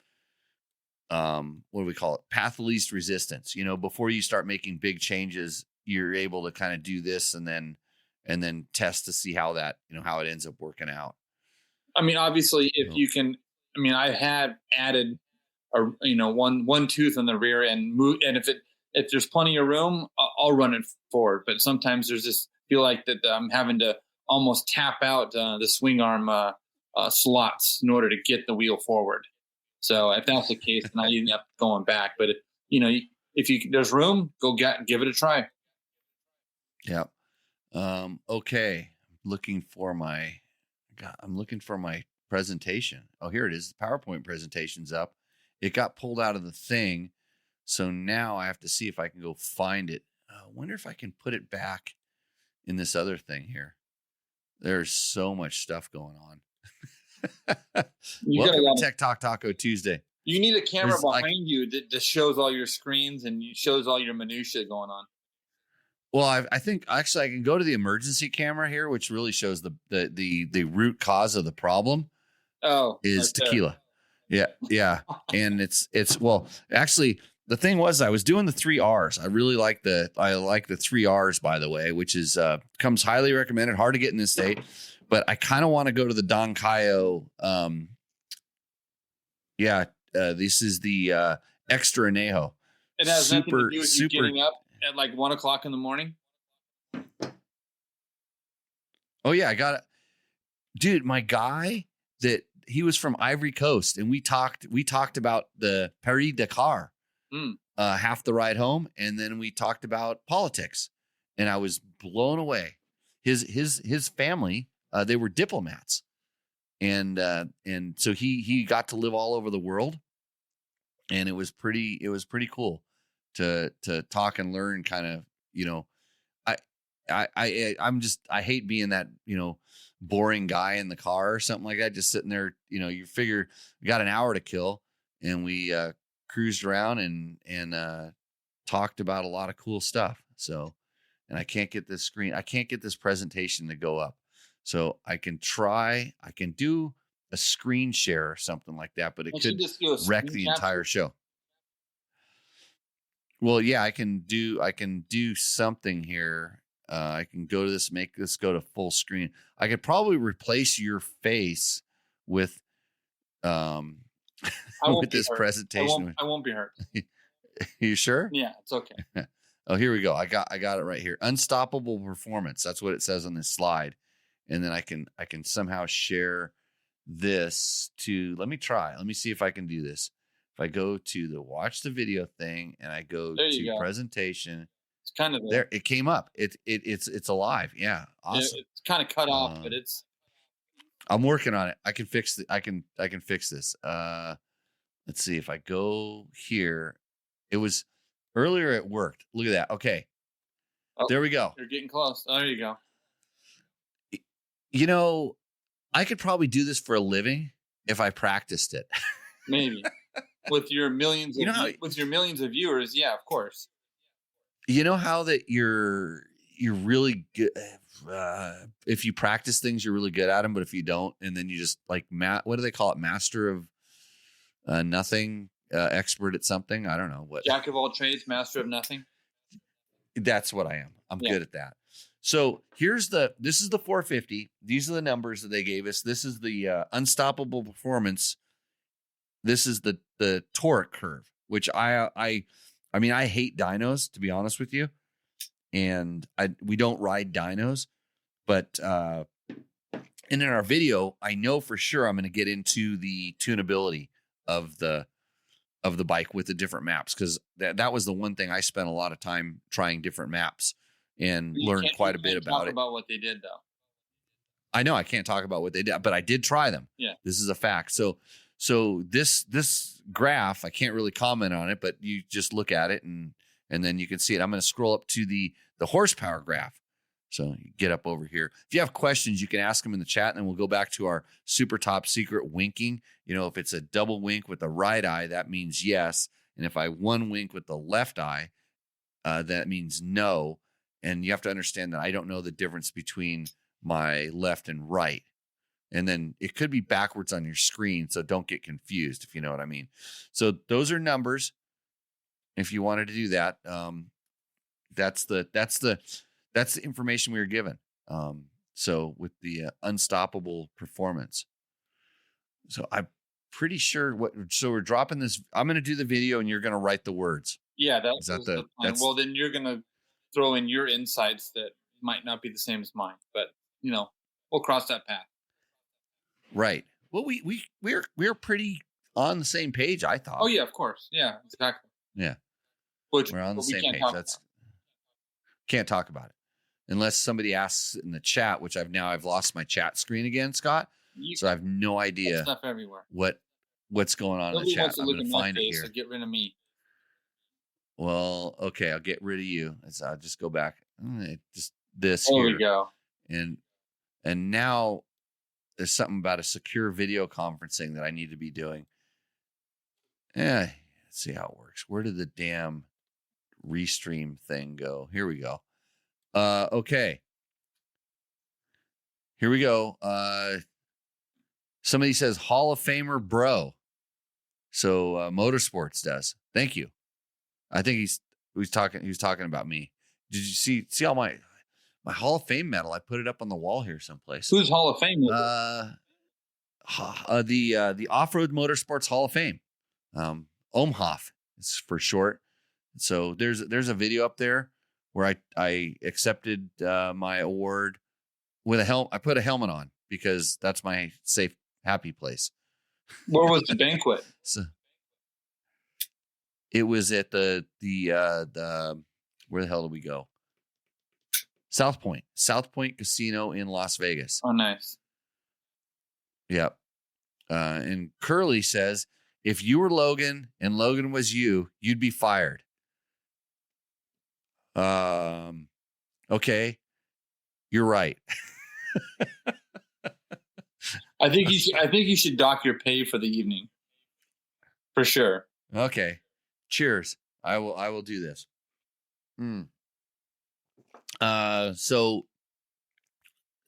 what do we call it? Path of least resistance. Before you start making big changes, you're able to kind of do this and then test to see how that, how it ends up working out. I mean, obviously if you can, I had added one tooth in the rear and move. And if there's plenty of room, I'll run it forward. But sometimes there's this feel like that I'm having to almost tap out the swing arm slots in order to get the wheel forward. So if that's the case, then I end up going back. But if there's room, give it a try. Yeah. Okay. I'm looking for my presentation. Oh, here it is. The PowerPoint presentation's up. It got pulled out of the thing. So now I have to see if I can go find it. I wonder if I can put it back in this other thing here. There's so much stuff going on. Welcome to Tech Talk Taco Tuesday. You need a camera behind you that shows all your screens and shows all your minutia going on. Well, I think actually I can go to the emergency camera here, which really shows the root cause of the problem. Oh, is right tequila. Yeah. And it's well, actually the thing was I was doing the 3 R's. I really like the 3 R's, by the way, which is comes highly recommended, hard to get in this state. But I kind of want to go to the Don Cayo. This is the Extra Anejo. It has nothing to do with you getting up at like 1 o'clock in the morning. Oh yeah, I got it, dude. My guy he was from Ivory Coast, and we talked about the Paris Dakar half the ride home, and then we talked about politics, and I was blown away. His family. They were diplomats, and so he got to live all over the world, and it was pretty cool to talk and learn. Kind of, I hate being that boring guy in the car or something like that, just sitting there. You figure we got an hour to kill, and we cruised around and talked about a lot of cool stuff. So, and I can't get this presentation to go up. So I can do a screen share or something like that, but it could wreck the entire show. Well, yeah, I can do something here. I can go to this, make this go to full screen. I could probably replace your face with with this presentation. I won't be hurt. You sure? Yeah, it's okay. Oh, here we go. I got it right here. Unstoppable performance. That's what it says on this slide. and then I can somehow share this to, let me see if I can do this. If I go to the watch the video thing and I go to presentation, it's kind of there. It came up. It's alive. Yeah, awesome. It's kind of cut off, but it's. I'm working on it. I can fix I can fix this. Let's see if I go here. It was earlier. It worked. Look at that. Okay. Oh, there we go. You're getting close. Oh, there you go. You know, I could probably do this for a living if I practiced it. Maybe with your millions of viewers. Yeah, of course. You know how that you're really good. If you practice things, you're really good at them. But if you don't, and then you just like what do they call it? Master of nothing, expert at something. I don't know what. Jack of all trades, master of nothing. That's what I am. I'm good at that. So this is the 450. These are the numbers that they gave us. This is the unstoppable performance. This is the torque curve, which I mean, I hate dynos, to be honest with you. And we don't ride dynos, but and in our video, I know for sure I'm going to get into the tunability of the bike with the different maps, because that was the one thing I spent a lot of time trying different maps and learned quite a bit about it. About what they did, though. I know I can't talk about what they did, but I did try them. Yeah, this is a fact. So this graph, I can't really comment on it, but you just look at it and then you can see it. I'm going to scroll up to the horsepower graph. So you get up over here. If you have questions, you can ask them in the chat, and then we'll go back to our super top secret winking. You know, if it's a double wink with the right eye, that means yes. And if I one wink with the left eye, that means no. And you have to understand that I don't know the difference between my left and right. And then it could be backwards on your screen, so don't get confused, if you know what I mean. So those are numbers. If you wanted to do that, that's the information we were given. So with the unstoppable performance. So I'm pretty sure so we're dropping this. I'm going to do the video and you're going to write the words. Yeah, that's the plan. Well, then you're going to throw in your insights that might not be the same as mine, but we'll cross that path. Right. Well, we're pretty on the same page, I thought. Oh yeah, of course. Yeah, exactly. Yeah. We're on the same page. Can't talk about it unless somebody asks in the chat, which I've lost my chat screen again, Scott. So I have no idea stuff everywhere. What's going on in the chat. I'm going to find it here. So get rid of me. Well, okay, I'll get rid of you. I'll just go back. Just this there here. There we go. And now there's something about a secure video conferencing that I need to be doing. Let's see how it works. Where did the damn restream thing go? Here we go. Okay. Here we go. Somebody says Hall of Famer bro. So Motorsports does. Thank you. I think he was talking about me. Did you see all my Hall of Fame medal? I put it up on the wall here someplace. Who's Hall of Fame? The Off-Road Motorsports Hall of Fame. OMHOF is for short. So there's a video up there where I accepted my award with a helmet. I put a helmet on because that's my safe, happy place. Where was the banquet? So it was at the where the hell did we go? South Point Casino in Las Vegas. Oh, nice. Yep. And Curly says, if you were Logan and Logan was you, you'd be fired. Okay. You're right. I think you should dock your pay for the evening. For sure. Okay. Cheers. I will do this. So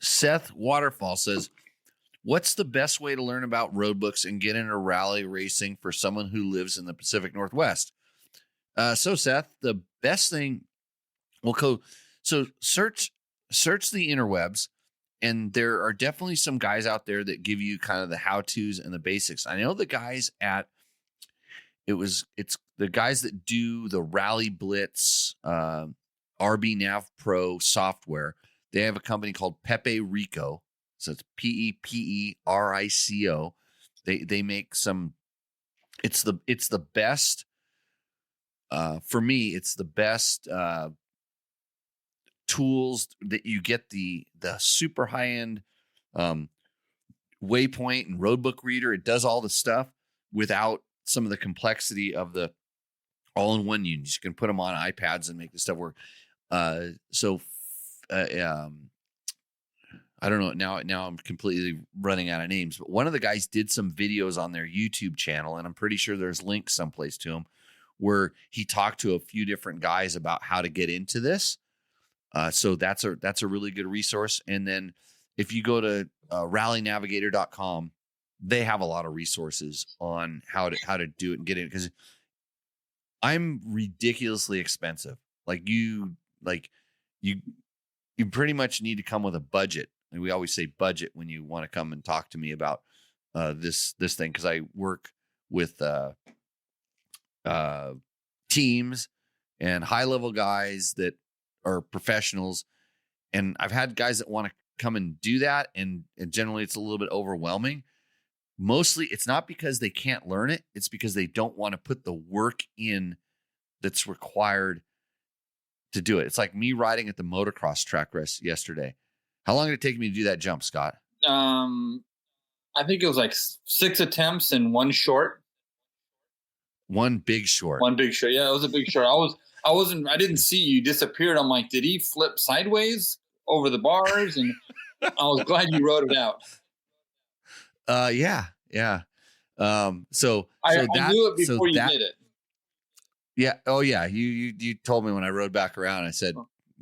Seth Waterfall says, what's the best way to learn about road books and get into rally racing for someone who lives in the Pacific Northwest? So Seth, the best thing so search the interwebs, and there are definitely some guys out there that give you kind of the how-tos and the basics. I know the guys it's the guys that do the Rally Blitz, RB Nav Pro software. They have a company called Pepe Rico. So it's PEPERICO. They make some. It's the best. For me, it's the best tools that you get. The super high end waypoint and roadbook reader. It does all the stuff without some of the complexity of the all-in-one units. You can put them on iPads and make the stuff work. I don't know. Now I'm completely running out of names, but one of the guys did some videos on their YouTube channel, and I'm pretty sure there's links someplace to him where he talked to a few different guys about how to get into this. So that's a really good resource. And then if you go to rallynavigator.com, they have a lot of resources on how to do it and get in, because I'm ridiculously expensive. You pretty much need to come with a budget. And we always say budget when you want to come and talk to me about this thing, because I work with teams and high level guys that are professionals, and I've had guys that want to come and do that, and generally it's a little bit overwhelming. Mostly it's not because they can't learn it, it's because they don't want to put the work in that's required to do it. It's like me riding at the motocross track race yesterday. How long did it take me to do that jump, Scott? I think it was like 6 attempts and one short. One big short. One big short. Yeah, it was a big short. I didn't see you disappeared. I'm like, did he flip sideways over the bars? And I was glad you wrote it out. Yeah. So I knew it before you did it. Yeah. Oh yeah. You told me when I rode back around. I said,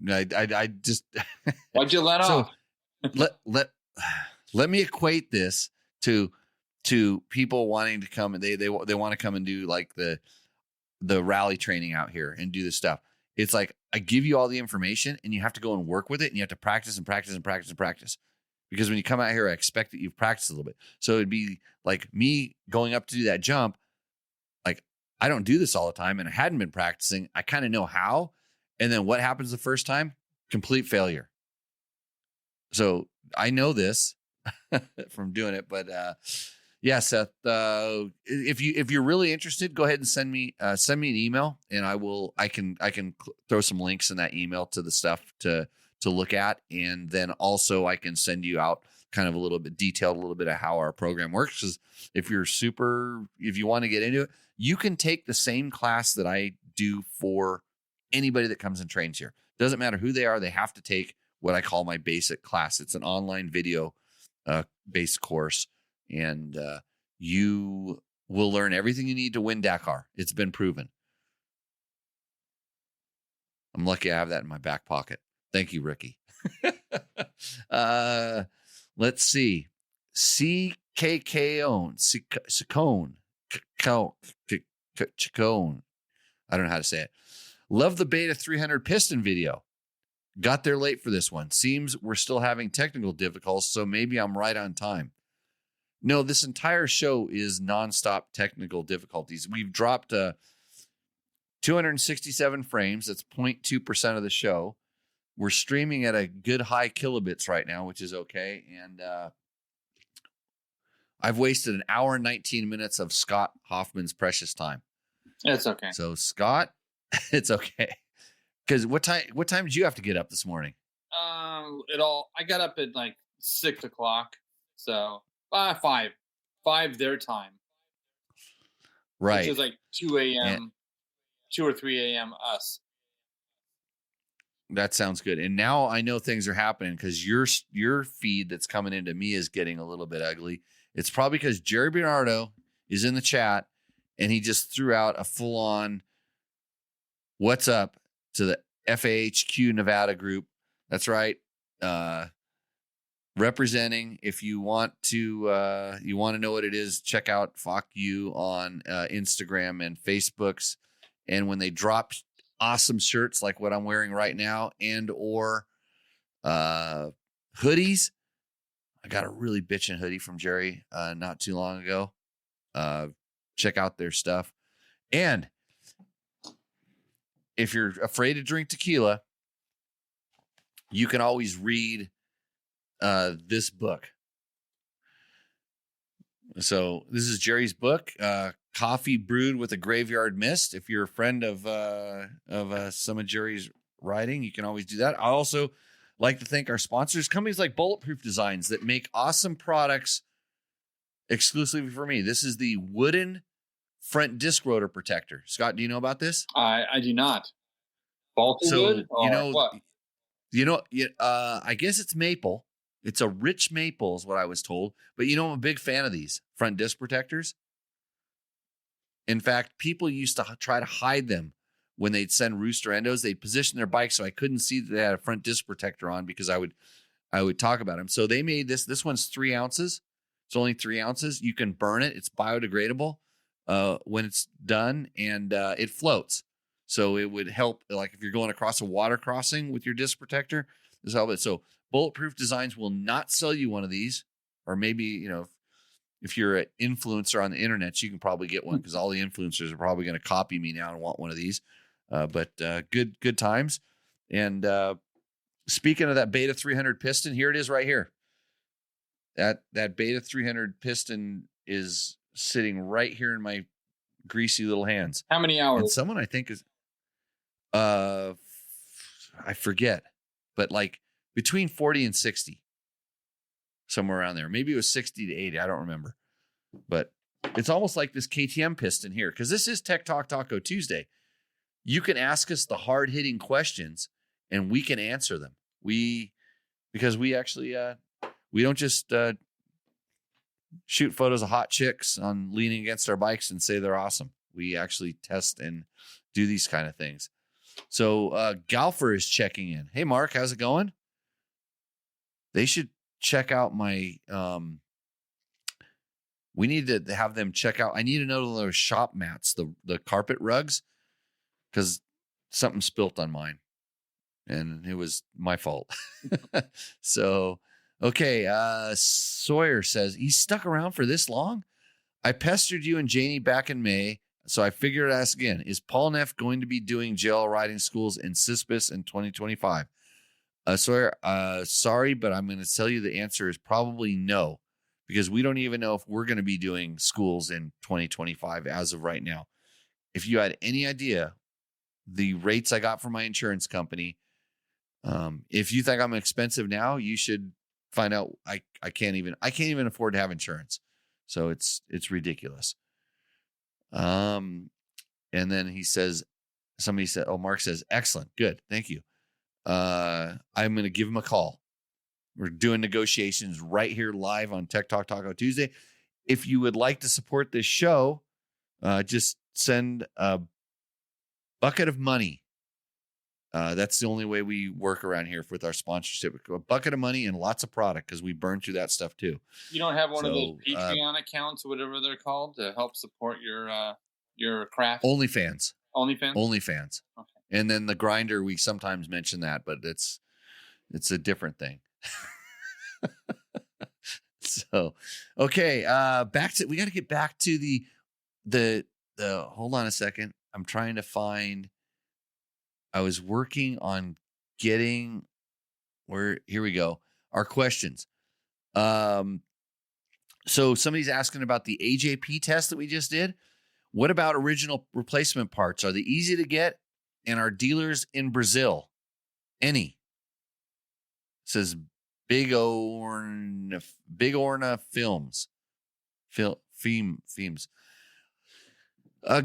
I just. Why'd you let off? Let me equate this to people wanting to come, and they want to come and do like the rally training out here and do this stuff. It's like, I give you all the information and you have to go and work with it, and you have to practice and practice and practice and practice. Because when you come out here, I expect that you've practiced a little bit. So it'd be like me going up to do that jump. Like, I don't do this all the time, and I hadn't been practicing. I kind of know how. And then what happens the first time? Complete failure. So I know this from doing it, but yeah, Seth, if you're really interested, go ahead and send me an email, and I can throw some links in that email to the stuff to look at. And then also I can send you out kind of a little bit detailed, a little bit of how our program works. Because if you want to get into it, you can take the same class that I do for anybody that comes and trains here. Doesn't matter who they are. They have to take what I call my basic class. It's an online video based course, and you will learn everything you need to win Dakar. It's been proven. I'm lucky I have that in my back pocket. Thank you, Ricky. Let's see. Chicone. I don't know how to say it. Love the Beta 300 piston video. Got there late for this one. Seems we're still having technical difficulties, so maybe I'm right on time. No, this entire show is nonstop technical difficulties. We've dropped 267 frames. That's 0.2% of the show. We're streaming at a good high kilobits right now, which is okay. And I've wasted an hour and 19 minutes of Scott Hoffman's precious time. It's okay. So Scott, it's okay. Because what time did you have to get up this morning? I got up at like 6 o'clock. So 5 their time. Right. Which is like 2 a.m., 2 or 3 a.m. us. That sounds good. And now I know things are happening because your feed that's coming into me is getting a little bit ugly. It's probably because Jerry Bernardo is in the chat, and he just threw out a full-on what's up to the FAHQ Nevada group. That's right. Representing. If you want to know what it is, check out Fuck You on Instagram and Facebooks. And when they drop awesome shirts like what I'm wearing right now, and or hoodies, I got a really bitchin' hoodie from Jerry not too long ago. Check out their stuff. And if you're afraid to drink tequila, you can always read this book. So this is Jerry's book, Coffee Brewed with a Graveyard Mist. If you're a friend of some of Jerry's writing, you can always do that. I also like to thank our sponsors, companies like Bulletproof Designs that make awesome products exclusively for me. This is the wooden front disc rotor protector. Scott, do you know about this? I do not. Baltic wood? What? I guess it's maple. It's a rich maple is what I was told. But I'm a big fan of these front disc protectors. In fact, people used to try to hide them when they'd send rooster endos. They'd position their bike so I couldn't see that they had a front disc protector on because I would talk about them. So they made this. This one's 3 ounces. It's only 3 ounces. You can burn it. It's biodegradable when it's done, and it floats. So it would help, like if you're going across a water crossing with your disc protector, this help it. So Bulletproof Designs will not sell you one of these, or maybe, if you're an influencer on the internet, you can probably get one because all the influencers are probably going to copy me now and want one of these. But good times. And speaking of that Beta 300 piston, here it is right here. That Beta 300 piston is sitting right here in my greasy little hands. How many hours? And someone I think is, I forget, but like between 40 and 60, somewhere around there. Maybe it was 60 to 80. I don't remember, but it's almost like this KTM piston here. Cause this is Tech Talk Taco Tuesday. You can ask us the hard hitting questions and we can answer them. Because we actually, we don't just, shoot photos of hot chicks on leaning against our bikes and say they're awesome. We actually test and do these kind of things. So Galfer is checking in. Hey, Mark, how's it going? They should check out my, we need to have them check out. I need to know those shop mats, the carpet rugs, because something spilt on mine and it was my fault. So, okay. Sawyer says he's stuck around for this long. I pestered you and Janie back in May. So I figured I'd ask again, is Paul Neff going to be doing JL riding schools in Cispus in 2025? Sawyer, sorry, but I'm going to tell you the answer is probably no, because we don't even know if we're going to be doing schools in 2025 as of right now. If you had any idea the rates I got from my insurance company, if you think I'm expensive now, you should find out. I can't even afford to have insurance. So it's ridiculous. And then somebody said, Mark says, excellent. Good. Thank you. I'm going to give him a call. We're doing negotiations right here live on Tech Talk Taco Tuesday. If you would like to support this show, just send a bucket of money. That's the only way we work around here with our sponsorship. A bucket of money and lots of product because we burn through that stuff too. You don't have one of those Patreon accounts or whatever they're called to help support your craft? OnlyFans. OnlyFans? Okay. And then the grinder, we sometimes mention that, but it's a different thing. So, okay. We got to get back to the hold on a second. I'm trying to find, I was working on getting here we go. Our questions. So somebody's asking about the AJP test that we just did. What about original replacement parts? Are they easy to get? And are dealers in Brazil? Any? It says Big Orna Films. Films.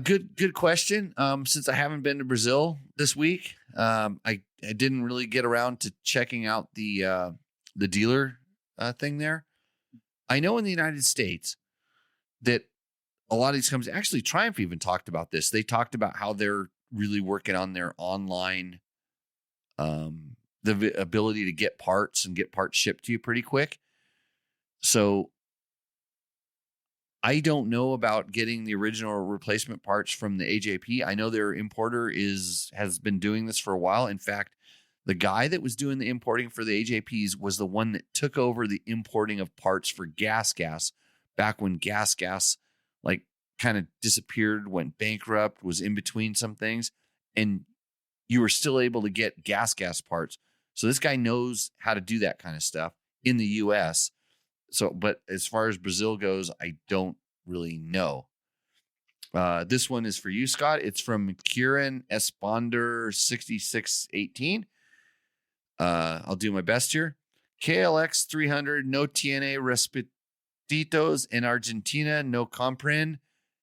Good question. Since I haven't been to Brazil this week, I didn't really get around to checking out the dealer thing there. I know in the United States that a lot of these companies, actually Triumph even talked about this. They talked about how they're really working on their online, the ability to get parts and get parts shipped to you pretty quick. So I don't know about getting the original replacement parts from the AJP. I know their importer has been doing this for a while. In fact, the guy that was doing the importing for the AJPs was the one that took over the importing of parts for Gas back when Gas like kind of disappeared, went bankrupt, was in between some things, and you were still able to get Gas parts. So this guy knows how to do that kind of stuff. in the U.S. So, but as far as Brazil goes, I don't really know. This one is for you, Scott. It's from Kieran Esponder 6618. I'll do my best here. KLX 300 no tiene respetitos en Argentina no compren.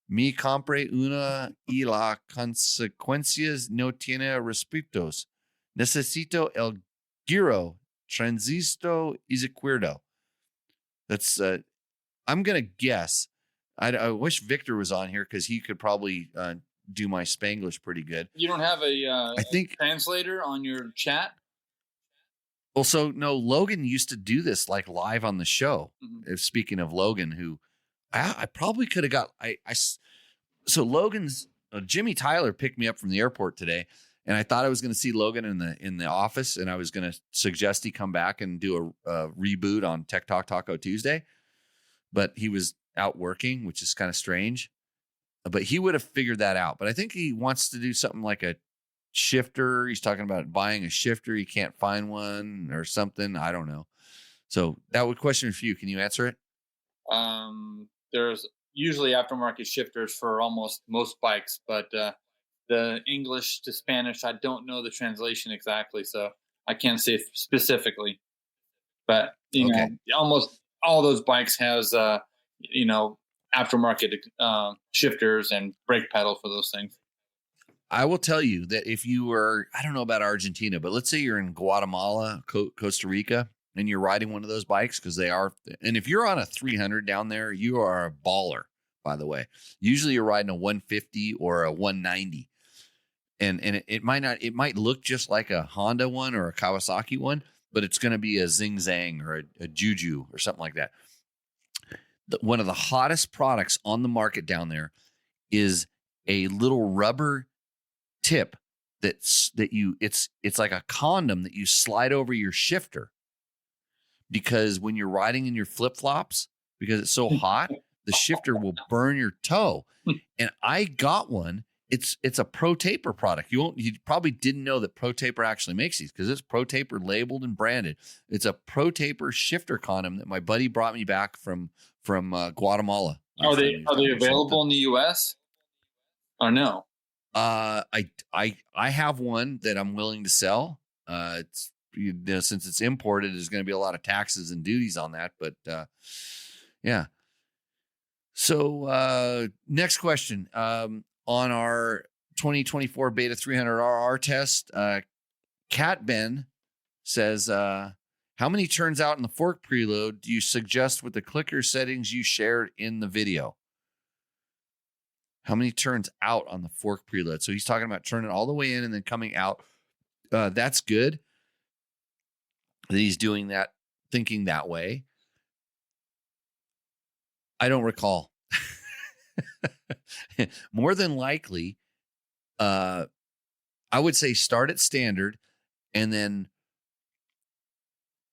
Mi compre una y la consecuencias no tiene respetos. Necesito el giro transisto izquierdo. That's I'm gonna guess. I wish Victor was on here because he could probably do my Spanglish pretty good. You don't have I think a translator on your chat? Well, so no, Logan used to do this like live on the show. Mm-hmm. Speaking of Logan, who I probably could have got. So Logan's Jimmy Tyler picked me up from the airport today, and I thought I was going to see Logan in the office, and I was going to suggest he come back and do a reboot on Tech Talk Taco Tuesday, but he was out working, which is kind of strange. But he would have figured that out. But I think he wants to do something like a shifter. He's talking about buying a shifter. He can't find one or something. I don't know. So that would question for you. Can you answer it? There's usually aftermarket shifters for almost most bikes, but the English to Spanish, I don't know the translation exactly, so I can't say specifically. But you know, almost all those bikes has aftermarket shifters and brake pedal for those things. I will tell you that if you were, I don't know about Argentina, but let's say you're in Guatemala, Costa Rica, and you're riding one of those bikes, because they are, and if you're on a 300 down there, you are a baller, by the way. Usually you're riding a 150 or a 190. And it might look just like a Honda one or a Kawasaki one, but it's going to be a Zing Zang or a Juju or something like that. One of the hottest products on the market down there is a little rubber tip it's like a condom that you slide over your shifter, because when you're riding in your flip-flops, because it's so hot, the shifter will burn your toe. And I got one. It's a Pro Taper product. You probably didn't know that Pro Taper actually makes these, because it's Pro Taper labeled and branded. It's a Pro Taper shifter condom that my buddy brought me back from Guatemala. Are they available in the US or no? I have one that I'm willing to sell. It's, since it's imported, there's going to be a lot of taxes and duties on that. But yeah. So next question. On our 2024 Beta 300RR test, Cat Ben says, how many turns out in the fork preload do you suggest with the clicker settings you shared in the video? How many turns out on the fork preload? So he's talking about turning all the way in and then coming out. That's good that he's doing that, thinking that way. I don't recall. More than likely, I would say start at standard, and then,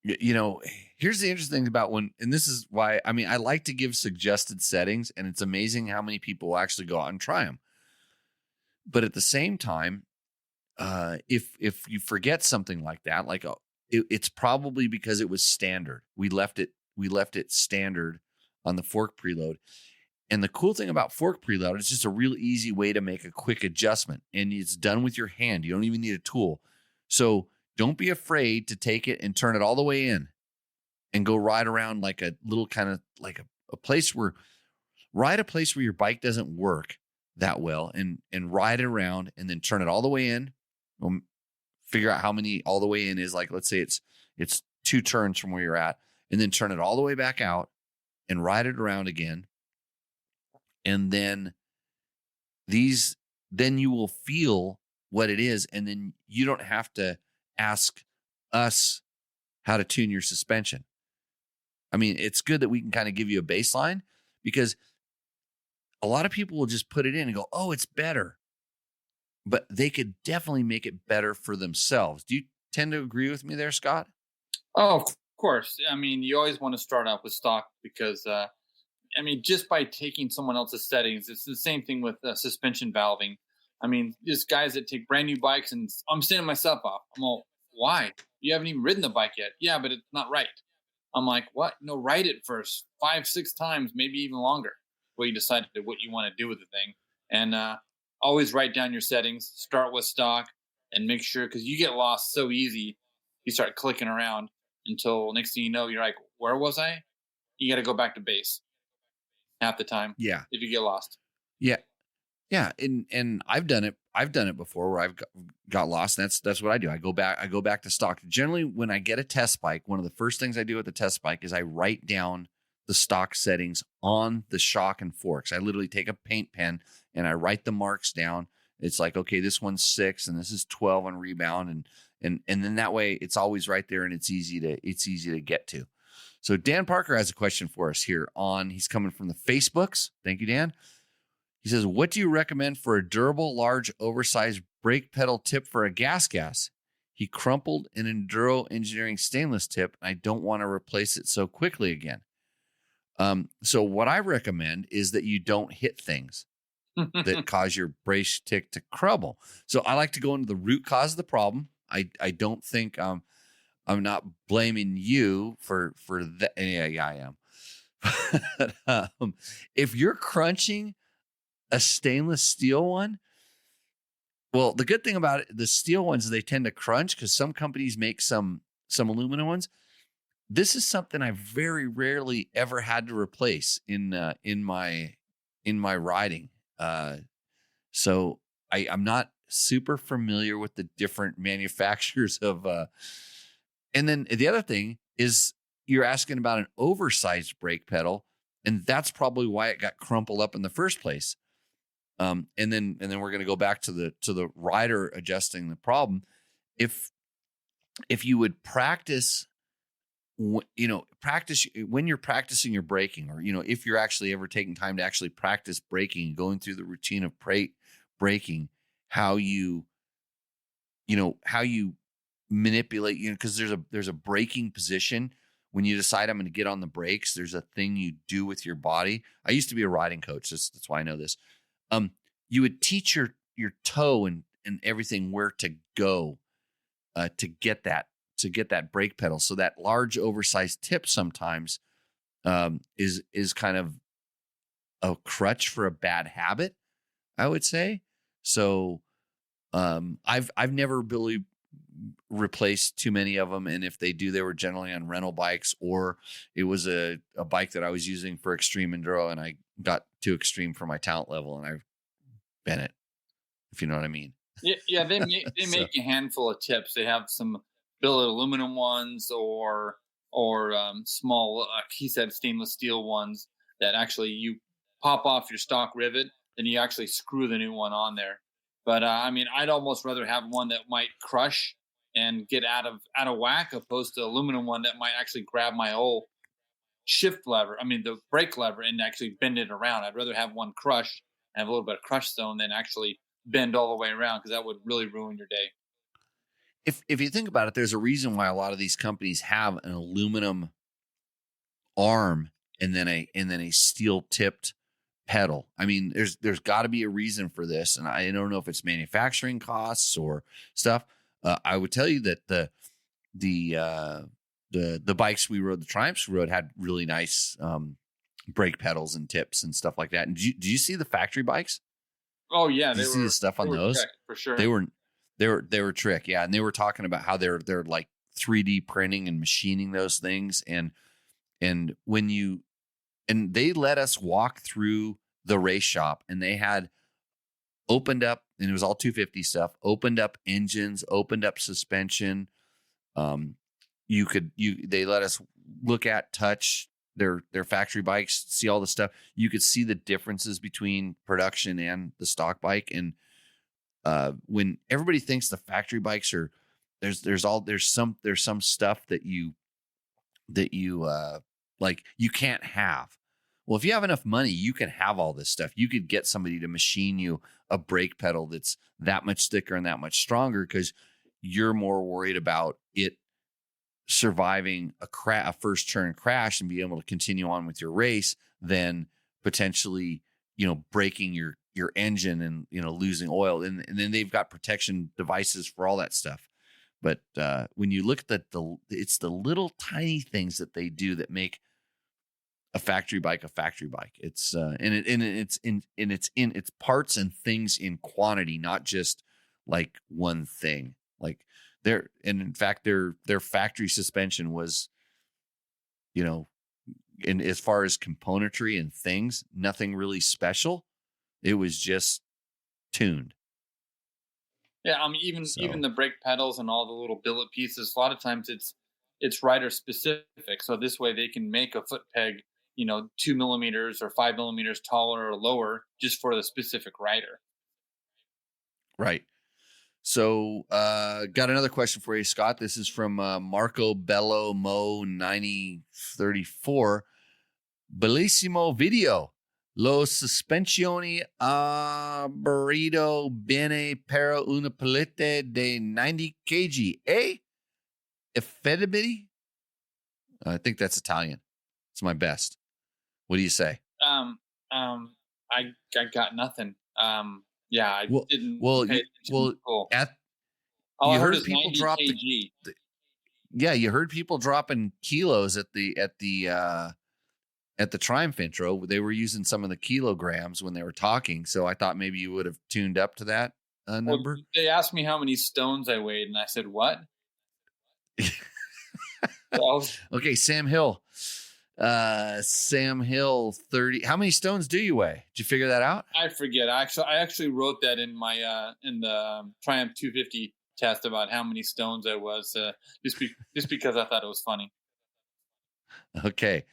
here's the interesting thing about and this is why, I like to give suggested settings, and it's amazing how many people will actually go out and try them. But at the same time, if you forget something like that, it's probably because it was standard. We left it standard on the fork preload. And the cool thing about fork preload, it's just a real easy way to make a quick adjustment, and it's done with your hand. You don't even need a tool. So don't be afraid to take it and turn it all the way in and go ride around like a little kind of like a place where your bike doesn't work that well, and ride it around, and then turn it all the way in. Figure out how many all the way in is. Like, let's say it's 2 turns from where you're at, and then turn it all the way back out and ride it around again. And then you will feel what it is. And then you don't have to ask us how to tune your suspension. It's good that we can kind of give you a baseline, because a lot of people will just put it in and go, oh, it's better. But they could definitely make it better for themselves. Do you tend to agree with me there, Scott? Oh, of course. You always want to start out with stock, because just by taking someone else's settings, it's the same thing with suspension valving. There's guys that take brand new bikes, and I'm sending myself off. I'm all, why? You haven't even ridden the bike yet. Yeah, but it's not right. I'm like, what? No, write it first 5, 6 times, maybe even longer. Well, you decide what you want to do with the thing. And always write down your settings, start with stock, and make sure, because you get lost so easy. You start clicking around until next thing you know, you're like, where was I? You got to go back to base half the time. Yeah. If you get lost. Yeah. Yeah. And I've done it before where I've got lost. And that's what I do. I go back to stock. Generally, when I get a test bike, one of the first things I do with the test bike is I write down the stock settings on the shock and forks. I literally take a paint pen and I write the marks down. It's like, okay, this one's 6 and this is 12 on rebound. And then that way it's always right there and it's easy to get to. So Dan Parker has a question for us here he's coming from the Facebooks. Thank you, Dan. He says, what do you recommend for a durable, large, oversized brake pedal tip for a gas? He crumpled an Enduro Engineering stainless tip, and I don't want to replace it so quickly again. So what I recommend is that you don't hit things that cause your brake stick to crumble. So I like to go into the root cause of the problem. I don't think I'm not blaming you for that. Yeah, I am. If you're crunching a stainless steel one, well, the good thing about it, the steel ones, they tend to crunch because some companies make some aluminum ones. This is something I very rarely ever had to replace in my riding. So I'm not super familiar with the different manufacturers of. And then the other thing is you're asking about an oversized brake pedal, and that's probably why it got crumpled up in the first place. And then we're going to go back to the rider adjusting the problem. If you would practice when you're practicing your braking, or, if you're actually ever taking time to actually practice braking, going through the routine of braking, how you manipulate, because there's a braking position. When you decide I'm going to get on the brakes, there's a thing you do with your body. I used to be a riding coach. That's why I know this. You would teach your toe and everything where to go to get that brake pedal. So that large oversized tip sometimes is kind of a crutch for a bad habit, I would say. So I've never really replaced too many of them, and if they do, they were generally on rental bikes, or it was a bike that I was using for extreme enduro, and I got too extreme for my talent level, and I've bent it, if you know what I mean. Yeah, they make a handful of tips. They have some billet aluminum ones, or small, he said, stainless steel ones that actually you pop off your stock rivet, then you actually screw the new one on there. But I'd almost rather have one that might crush and get out of whack, opposed to aluminum one that might actually grab my whole shift lever, the brake lever, and actually bend it around. I'd rather have one crush and have a little bit of crush zone than actually bend all the way around, because that would really ruin your day. If you think about it, there's a reason why a lot of these companies have an aluminum arm and then a steel tipped pedal. There's got to be a reason for this, and I don't know if it's manufacturing costs or stuff. I would tell you that the bikes we rode, the Triumphs we rode, had really nice brake pedals and tips and stuff like that. And do you see the factory bikes? Oh yeah, did you see the stuff on those? Trick, for sure. They were trick, yeah. And they were talking about how they're like 3D printing and machining those things, and they let us walk through the race shop, and they had opened up, and it was all 250 stuff, opened up engines, opened up suspension. They let us look at, touch their factory bikes, see all the stuff. You could see the differences between production and the stock bike. And when everybody thinks the factory bikes are, there's some stuff that you like you can't have. Well, if you have enough money, you can have all this stuff. You could get somebody to machine you a brake pedal that's that much thicker and that much stronger, because you're more worried about it surviving a first turn crash and be able to continue on with your race than potentially, breaking your engine and, losing oil. And then they've got protection devices for all that stuff. But when you look at it's the little tiny things that they do that make a factory bike a factory bike. It's it's in its parts and things in quantity, not just like one thing. Like in fact their factory suspension was, in as far as componentry and things, nothing really special. It was just tuned. Yeah, even the brake pedals and all the little billet pieces, a lot of times it's rider specific. So this way they can make a foot peg, 2 millimeters or 5 millimeters taller or lower just for the specific rider. Right. So got another question for you, Scott. This is from Marco Bello Mo 9034. Bellissimo video. Lo sospensioni a burrito bene per una palette de 90 kg. Effettivity? I think that's Italian. It's my best. What do you say? I got nothing. Yeah, I didn't. Well, cool. You heard people drop kg. You heard people dropping kilos at the Triumph intro. They were using some of the kilograms when they were talking, so I thought maybe you would have tuned up to that number. Well, they asked me how many stones I weighed, and I said, "What?" Okay, Sam Hill. Sam Hill 30. How many stones do you weigh? Did you figure that out? I forget. I actually wrote that in my in the Triumph 250 test about how many stones I was, just because I thought it was funny. Okay.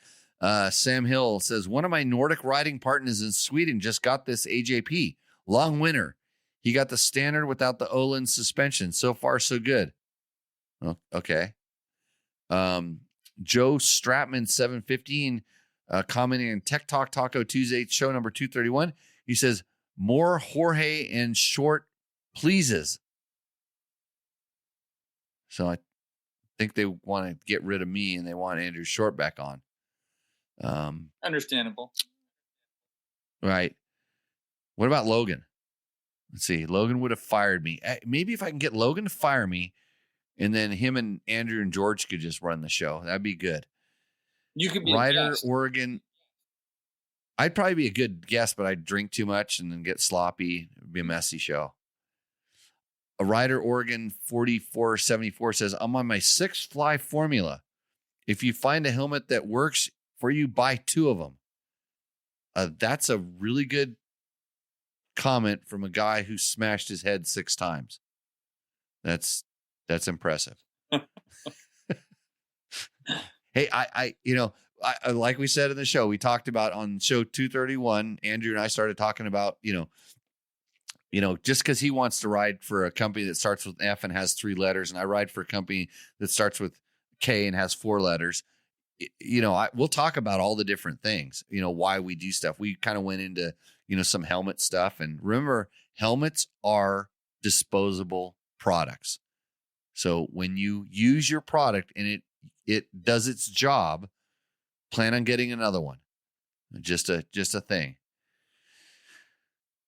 Sam Hill says, one of my Nordic riding partners in Sweden just got this AJP. Long winter. He got the standard without the Olin suspension. So far, so good. Oh, okay. Joe Stratman 715 commenting on Tech Talk Taco Tuesday show number 231. He says, more Jorge and Short pleases. So I think they want to get rid of me and they want Andrew Short back on. Understandable. Right. What about Logan? Let's see. Logan would have fired me. Maybe if I can get Logan to fire me, and then him and Andrew and George could just run the show. That'd be good. You could be Ryder, Oregon. I'd probably be a good guest, but I'd drink too much and then get sloppy. It'd be a messy show. A Ryder, Oregon 4474 says, I'm on my 6th fly formula. If you find a helmet that works for you, buy 2 of them. That's a really good comment from a guy who smashed his head 6 times. That's impressive. Hey, I like we said in the show, we talked about on show 231, Andrew and I started talking about, just because he wants to ride for a company that starts with F and has 3 letters, and I ride for a company that starts with K and has 4 letters. We'll talk about all the different things, why we do stuff. We kind of went into, some helmet stuff. And remember, helmets are disposable products. So when you use your product and it does its job, plan on getting another one. Just a thing.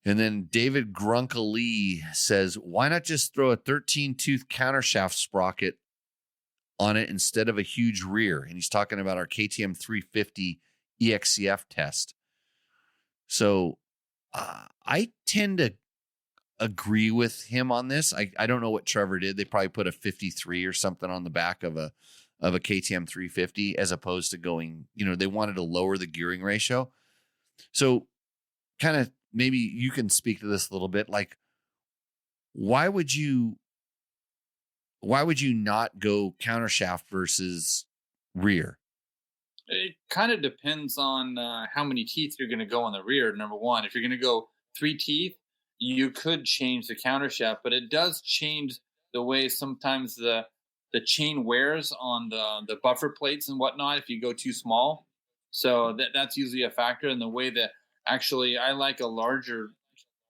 And then David Grunkle says, why not just throw a 13-tooth countershaft sprocket on it instead of a huge rear? And he's talking about our KTM 350 EXCF test. So I tend to agree with him on this. I don't know what Trevor did. They probably put a 53 or something on the back of a KTM 350 as opposed to going, they wanted to lower the gearing ratio. So kind of maybe you can speak to this a little bit. Like, why would you not go countershaft versus rear? It kind of depends on how many teeth you're going to go on the rear. Number one, if you're going to go 3 teeth, you could change the countershaft, but it does change the way sometimes the chain wears on the buffer plates and whatnot if you go too small. So that's usually a factor. And the way that actually I like a larger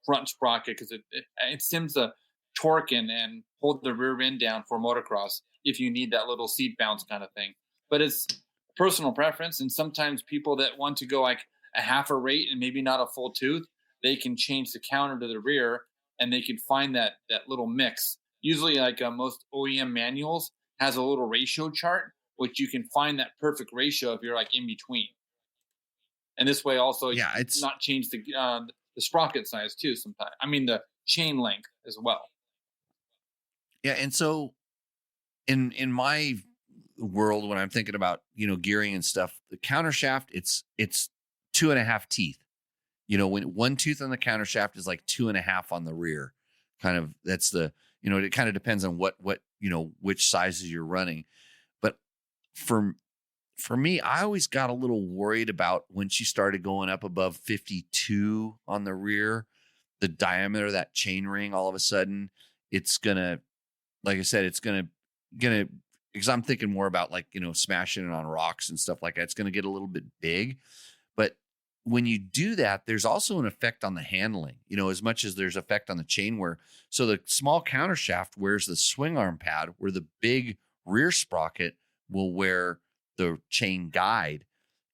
front sprocket because it seems to torque and hold the rear end down for motocross if you need that little seat bounce kind of thing. But it's personal preference, and sometimes people that want to go like a half a rate and maybe not a full tooth, they can change the counter to the rear and they can find that little mix Usually, like most OEM manuals, has a little ratio chart, which you can find that perfect ratio if you're like in between. And this way, also, you Yeah, can it's not change the sprocket size too. Sometimes, I mean, the chain length as well. yeah, and so in my world when I'm thinking about, gearing and stuff, the counter shaft, it's 2.5 teeth. When one tooth on the counter shaft is like 2.5 on the rear, kind of that's it kind of depends on what which sizes you're running. But for me, I always got a little worried about when she started going up above 52 on the rear, the diameter of that chain ring, all of a sudden it's gonna, like I said, it's gonna because I'm thinking more about like, smashing it on rocks and stuff like that. It's gonna get a little bit big. But when you do that, there's also an effect on the handling, as much as there's effect on the chain wear. So the small counter shaft wears the swing arm pad, where the big rear sprocket will wear the chain guide.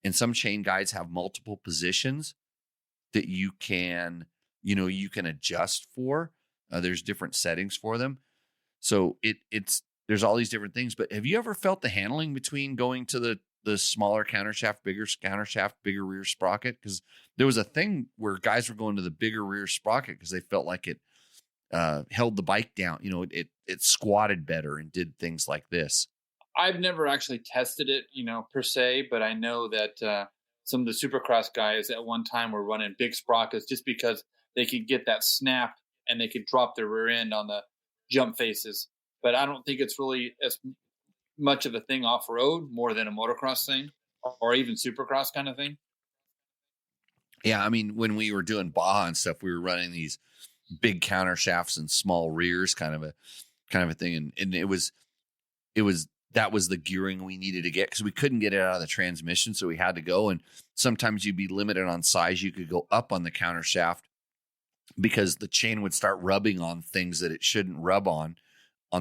And some chain guides have multiple positions that you can adjust for. There's different settings for them. So there's all these different things. But have you ever felt the handling between going to the smaller counter shaft, bigger counter shaft, bigger rear sprocket? Because there was a thing where guys were going to the bigger rear sprocket because they felt like it held the bike down. It squatted better and did things like this. I've never actually tested it, per se, but I know that some of the Supercross guys at one time were running big sprockets just because they could get that snap and they could drop their rear end on the jump faces. But I don't think it's really as much of a thing off road, more than a motocross thing or even Supercross kind of thing. Yeah, I mean, when we were doing Baja and stuff, we were running these big counter shafts and small rears, kind of a thing, and it was that was the gearing we needed to get because we couldn't get it out of the transmission, so we had to go. And sometimes you'd be limited on size. You could go up on the counter shaft because the chain would start rubbing on things that it shouldn't rub on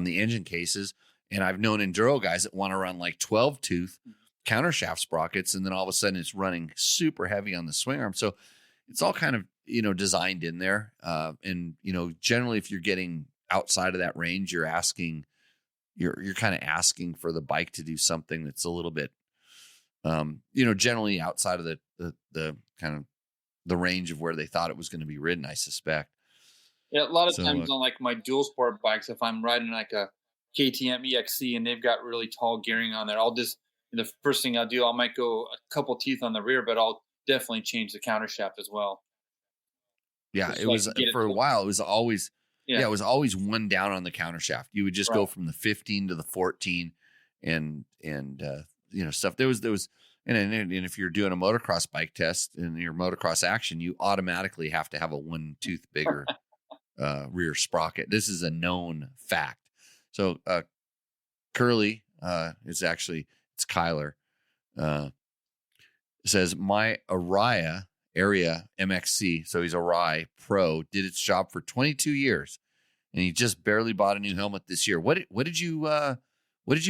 the engine cases. And I've known enduro guys that want to run like 12 tooth counter shaft sprockets, and then all of a sudden it's running super heavy on the swing arm. So it's all kind of, designed in there. And, generally if you're getting outside of that range, you're kind of asking for the bike to do something that's a little bit, generally outside of the kind of the range of where they thought it was going to be ridden, I suspect. Yeah, a lot of times on like my dual sport bikes, if I'm riding like a KTM EXC and they've got really tall gearing on there, I'll just, the first thing I'll do, I might go a couple teeth on the rear, but I'll definitely change the counter shaft as well. Yeah, it was for a while. It was always, it was always one down on the counter shaft. You would just go from the 15 to the 14 and stuff. There was, and if you're doing a motocross bike test in your motocross action, you automatically have to have a one tooth bigger rear sprocket. This is a known fact. So Curly it's Kyler says my Area MXC, so he's a Rye Pro, did its job for 22 years, and he just barely bought a new helmet this year. What did you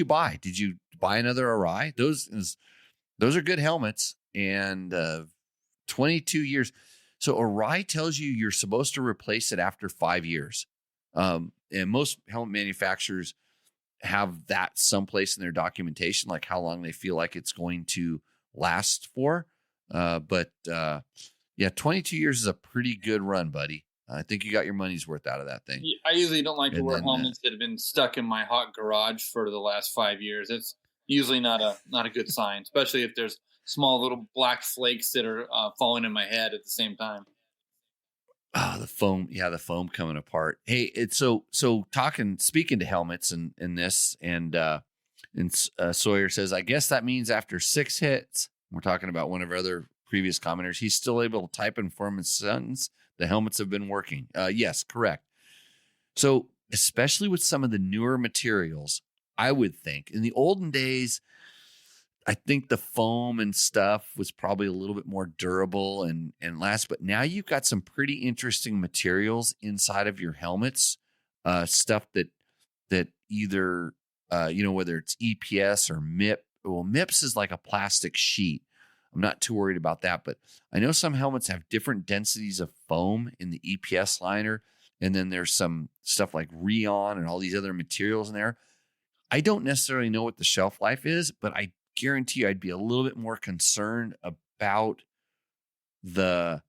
buy? Did you buy another Arai? Those are good helmets, and 22 years. So Arai tells you you're supposed to replace it after 5 years, and most helmet manufacturers have that someplace in their documentation, like how long they feel like it's going to last for. But 22 years is a pretty good run, buddy. I think you got your money's worth out of that thing. I usually don't like to wear helmets that have been stuck in my hot garage for the last 5 years. It's usually not a good sign, especially if there's small little black flakes that are falling in my head at the same time. The foam coming apart. Hey, it's so speaking to helmets and this, and Sawyer says, I guess that means after 6 hits, we're talking about one of our other previous commenters, he's still able to type and form his sentence. The helmets have been working. Yes, correct. So especially with some of the newer materials, I would think in the olden days, I think the foam and stuff was probably a little bit more durable and last, but now you've got some pretty interesting materials inside of your helmets, stuff that either, whether it's EPS or MIP. Well, MIPS is like a plastic sheet. I'm not too worried about that, but I know some helmets have different densities of foam in the EPS liner And then there's some stuff like Rayon and all these other materials in there. I don't necessarily know what the shelf life is, but I guarantee you I'd be a little bit more concerned about the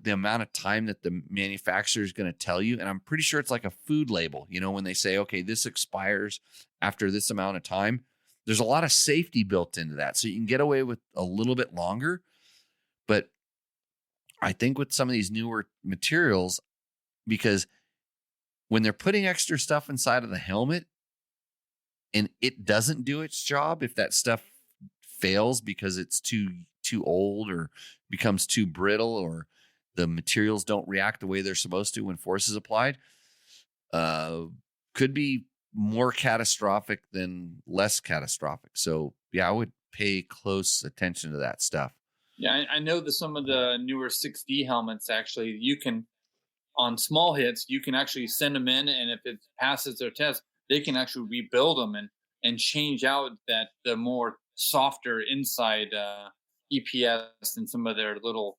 amount of time that the manufacturer is going to tell you. And I'm pretty sure it's like a food label, when they say, okay, this expires after this amount of time, there's a lot of safety built into that. So you can get away with a little bit longer. But I think with some of these newer materials, because when they're putting extra stuff inside of the helmet and it doesn't do its job, if that stuff fails because it's too old or becomes too brittle or the materials don't react the way they're supposed to when force is applied, could be more catastrophic than less catastrophic. So yeah, I would pay close attention to that stuff. Yeah, I know that some of the newer 6D helmets, actually, you can, on small hits, you can actually send them in, and if it passes their test, they can actually rebuild them and change out the more softer inside EPS and some of their little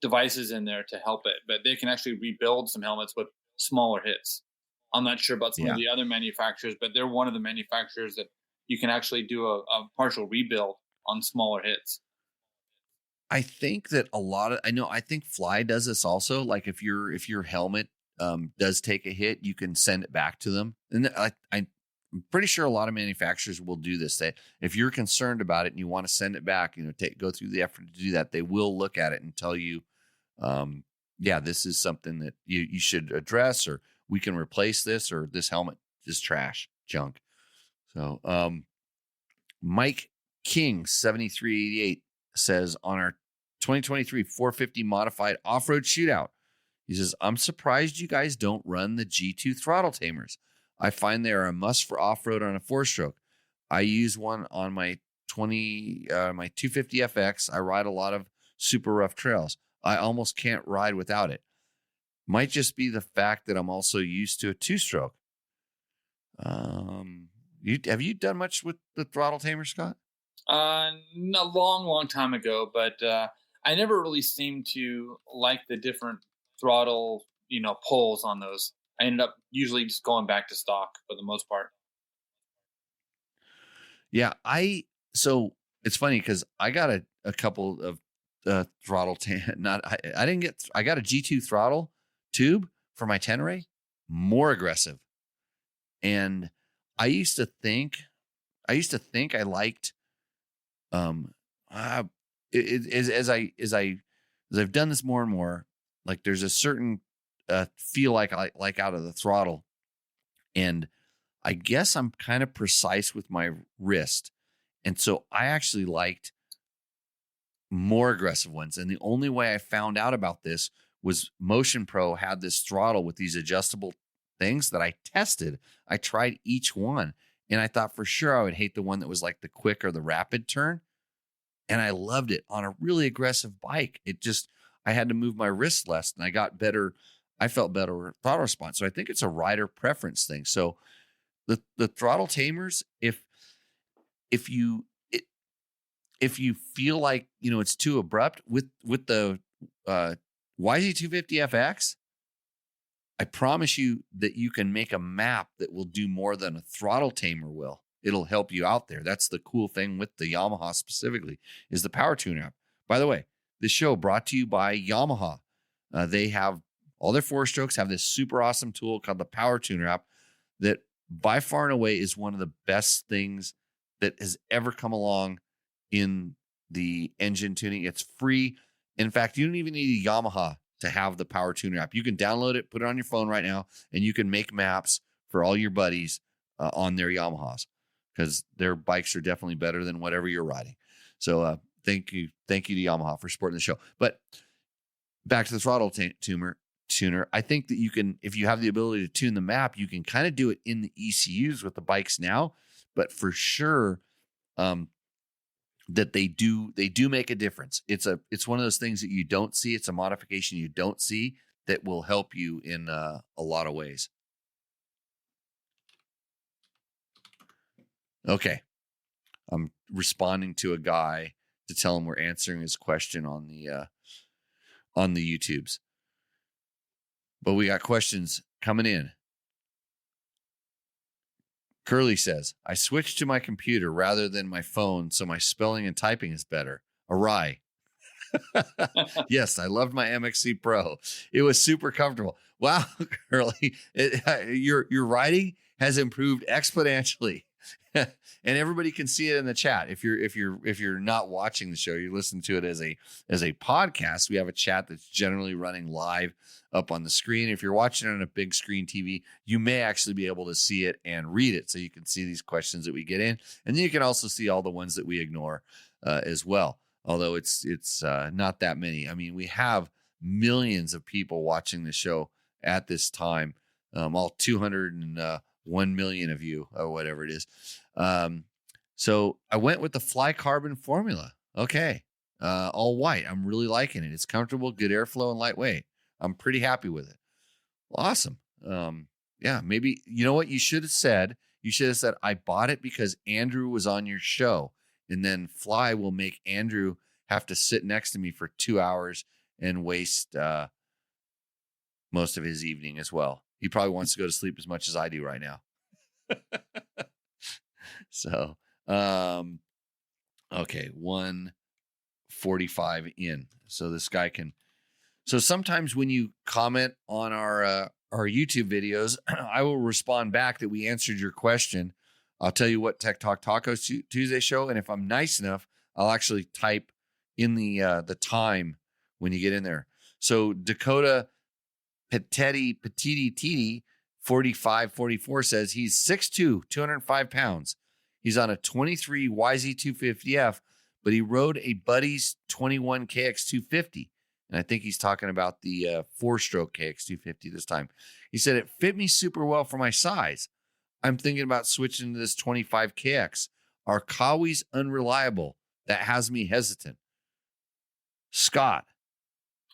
devices in there to help it. But they can actually rebuild some helmets with smaller hits. I'm not sure about some of the other manufacturers, but they're one of the manufacturers that you can actually do a partial rebuild on smaller hits. I think that I think Fly does this also. Like if your helmet does take a hit, you can send it back to them. And I'm pretty sure a lot of manufacturers will do this. That if you're concerned about it and you want to send it back, go through the effort to do that, they will look at it and tell you, this is something that you should address, or we can replace this, or this helmet is trash, junk. So Mike King 7388 says on our 2023 450 modified off-road shootout, he says, I'm surprised you guys don't run the G2 throttle tamers. I find they are a must for off-road on a 4-stroke. I use one on my 250 FX. I ride a lot of super rough trails. I almost can't ride without it. Might just be the fact that I'm also used to a 2-stroke. Have you done much with the throttle tamer, Scott? A long time ago, but I never really seemed to like the different throttle, pulls on those. I ended up usually just going back to stock for the most part. Yeah, so it's funny because I got a couple of throttle I got a G2 throttle tube for my Tenere, more aggressive. And I used to think I liked as I've done this more and more, like there's a certain feel like I like out of the throttle, and I guess I'm kind of precise with my wrist, and so I actually liked more aggressive ones. And the only way I found out about this was Motion Pro had this throttle with these adjustable things that I tested. I tried each one, and I thought for sure I would hate the one that was like the quick or the rapid turn. And I loved it on a really aggressive bike. I had to move my wrist less, and I felt better throttle response. So I think it's a rider preference thing. So the throttle tamers, if you feel like, it's too abrupt with the YZ250FX, I promise you that you can make a map that will do more than a throttle tamer will. It'll help you out there. That's the cool thing with the Yamaha specifically, is the Power Tuner app. By the way, this show brought to you by Yamaha. They have all their 4-strokes have this super awesome tool called the Power Tuner app that by far and away is one of the best things that has ever come along in the engine tuning. It's free. In fact, you don't even need a Yamaha to have the Power Tuner app. You can download it, put it on your phone right now, and you can make maps for all your buddies on their Yamahas, because their bikes are definitely better than whatever you're riding. So thank you to Yamaha for supporting the show. But back to the throttle tuner. I think that you can, if you have the ability to tune the map, you can kind of do it in the ECUs with the bikes now. But for sure, that they do make a difference. It's one of those things that you don't see. It's a modification you don't see that will help you in a lot of ways. Okay. I'm responding to a guy to tell him we're answering his question on the YouTubes. But we got questions coming in. Curly says, I switched to my computer rather than my phone, so my spelling and typing is better. Awry. Yes, I loved my MXC Pro. It was super comfortable. Wow, Curly, your writing has improved exponentially. And everybody can see it in the chat. If you're not watching the show, you listen to it as a podcast. We have a chat that's generally running live up on the screen. If you're watching it on a big screen TV, you may actually be able to see it and read it, so you can see these questions that we get in, and then you can also see all the ones that we ignore as well. Although it's not that many. I mean, we have millions of people watching the show at this time, all 201 million of you or whatever it is. So I went with the Fly Carbon formula. Okay. All white. I'm really liking it. It's comfortable, good airflow, and lightweight. I'm pretty happy with it. Well, awesome. Yeah, maybe, you know what you should have said? You should have said, I bought it because Andrew was on your show. And then Fly will make Andrew have to sit next to me for 2 hours and waste most of his evening as well. He probably wants to go to sleep as much as I do right now. So, okay, 145 in. So this guy can. So sometimes when you comment on our YouTube videos, I will respond back that we answered your question. I'll tell you what Tech Talk Tacos Tuesday show, and if I'm nice enough, I'll actually type in the time when you get in there. So Dakota Petiti 4544 says he's 6'2", 205 pounds. He's on a 23 YZ250F, but he rode a Buddy's 21 KX250. And I think he's talking about the 4-stroke KX250 this time. He said, it fit me super well for my size. I'm thinking about switching to this 25 KX. Are Kawi's unreliable? That has me hesitant. Scott.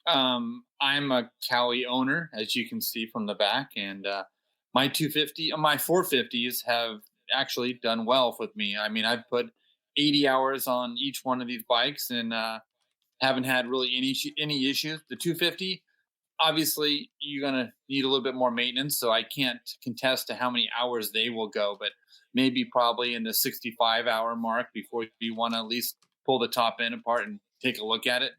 I'm a Cowie owner, as you can see from the back, and my 450s have actually done well with me. I mean, I've put 80 hours on each one of these bikes and haven't had really any issues. The 250, obviously, you're gonna need a little bit more maintenance, so I can't contest to how many hours they will go, but maybe probably in the 65-hour mark before you want to at least pull the top end apart and take a look at it.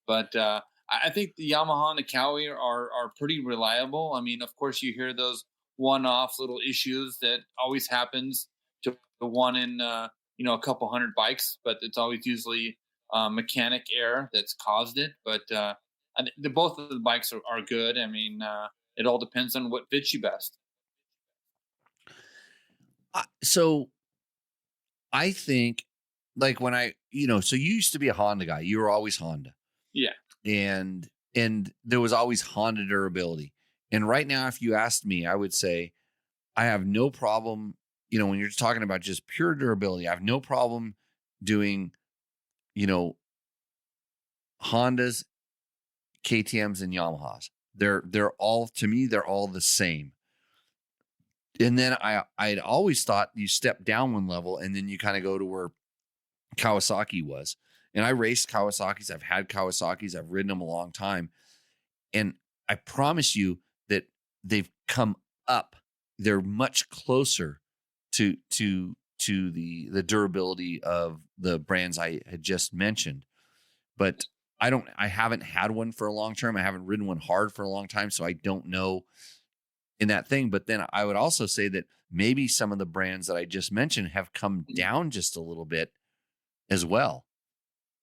But I think the Yamaha and the Cowie are pretty reliable. I mean, of course, you hear those one-off little issues that always happens to one in a couple hundred bikes, but it's always usually mechanic error that's caused it. But both of the bikes are good. I mean, it all depends on what fits you best. So I think, like, when so you used to be a Honda guy. You were always Honda. Yeah. And there was always Honda durability. And right now, if you asked me, I would say I have no problem, when you're talking about just pure durability, I have no problem doing, Hondas, KTMs, and Yamahas. They're all, to me, they're all the same. And then I'd always thought you step down one level and then you kind of go to where Kawasaki was. And I raced Kawasaki's. I've had Kawasaki's. I've ridden them a long time. And I promise you that they've come up. They're much closer to the durability of the brands I had just mentioned. But I haven't had one for a long term. I haven't ridden one hard for a long time. So I don't know in that thing. But then I would also say that maybe some of the brands that I just mentioned have come down just a little bit as well.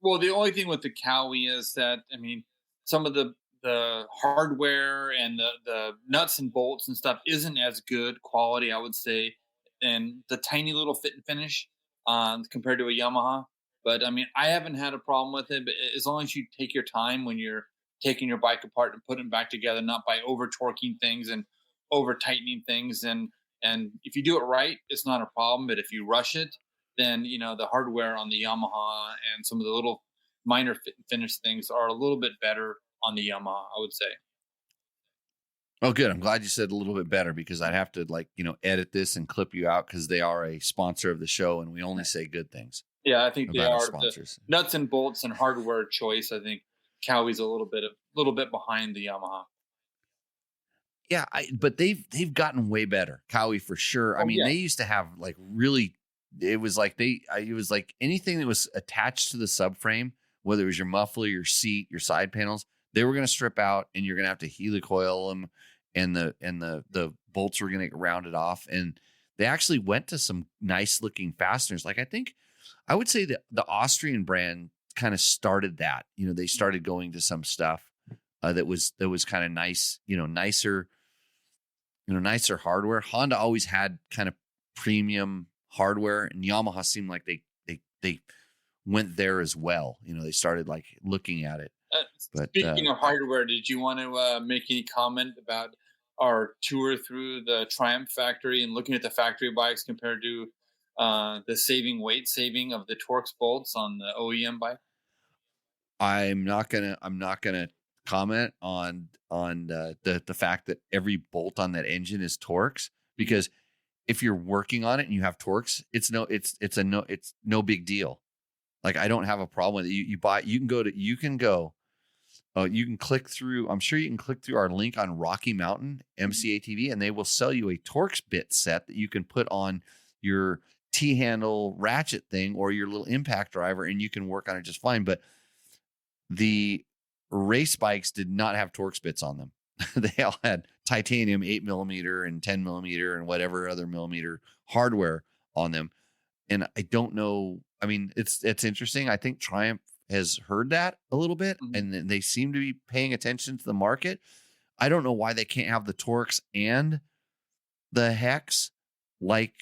Well, the only thing with the Cowie is that, I mean, some of the hardware and the nuts and bolts and stuff isn't as good quality, I would say, and the tiny little fit and finish compared to a Yamaha. But I mean, I haven't had a problem with it. But as long as you take your time when you're taking your bike apart and putting it back together, not by over torquing things and over tightening things, and if you do it right, it's not a problem. But if you rush it, then the hardware on the Yamaha and some of the little minor fit and finish things are a little bit better on the Yamaha, I would say. Oh, good. I'm glad you said a little bit better, because I'd have to edit this and clip you out because they are a sponsor of the show and we only say good things. Yeah, I think they are sponsors. The nuts and bolts and hardware choice. I think Cowie's a little bit behind the Yamaha. Yeah, but they've gotten way better. Cowie for sure. I mean, they used to have like really. It was like it was like anything that was attached to the subframe, whether it was your muffler, your seat, your side panels, they were going to strip out, and you're going to have to helicoil them, and the bolts were going to get rounded off, and they actually went to some nice looking fasteners. Like I would say that the Austrian brand kind of started that. You know, they started going to some stuff that was kind of nice. You know, nicer hardware. Honda always had kind of premium hardware, and Yamaha seemed like they went there as well. You know, they started like looking at it. But speaking of hardware, did you want to make any comment about our tour through the Triumph factory and looking at the factory bikes compared to the weight saving of the Torx bolts on the OEM bike? I'm not gonna comment on the fact that every bolt on that engine is Torx, because if you're working on it and you have Torx, it's no big deal. Like, I don't have a problem with it. You can click through. I'm sure you can click through our link on Rocky Mountain MCATV, and they will sell you a Torx bit set that you can put on your T-handle ratchet thing or your little impact driver, and you can work on it just fine. But the race bikes did not have Torx bits on them. They all had titanium 8mm and 10mm and whatever other millimeter hardware on them. And I don't know. I mean, it's interesting. I think Triumph has heard that a little bit, and they seem to be paying attention to the market. I don't know why they can't have the Torx and the Hex like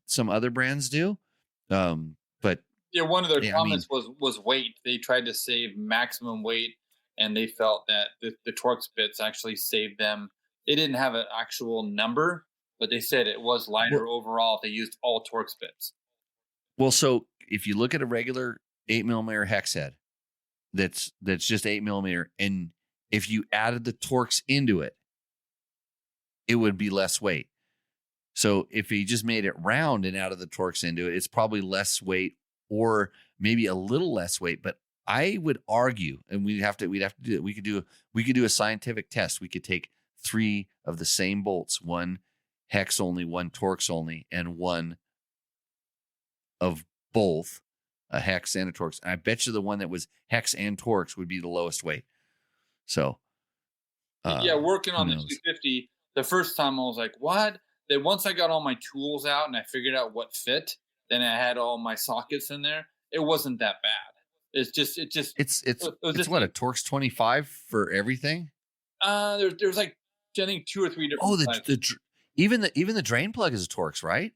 some other brands do. But yeah, one of their comments was weight. They tried to save maximum weight, and they felt that the Torx bits actually saved them. They didn't have an actual number, but they said it was lighter overall if they used all Torx bits. Well, so if you look at a regular 8mm hex head, that's just 8mm, and if you added the Torx into it, it would be less weight. So if you just made it round and added the Torx into it, it's probably less weight, or maybe a little less weight. But I would argue, and we'd have to do it. We could do a scientific test. We could take 3 of the same bolts, one hex only, one Torx only, and one of both, a hex and a Torx. And I bet you the one that was hex and Torx would be the lowest weight. So, working on the 250, the first time I was like, what? Then once I got all my tools out and I figured out what fit, then I had all my sockets in there. It wasn't that bad. It's what, a Torx 25 for everything? There's like, I think 2 or 3 different even the drain plug is a Torx, right?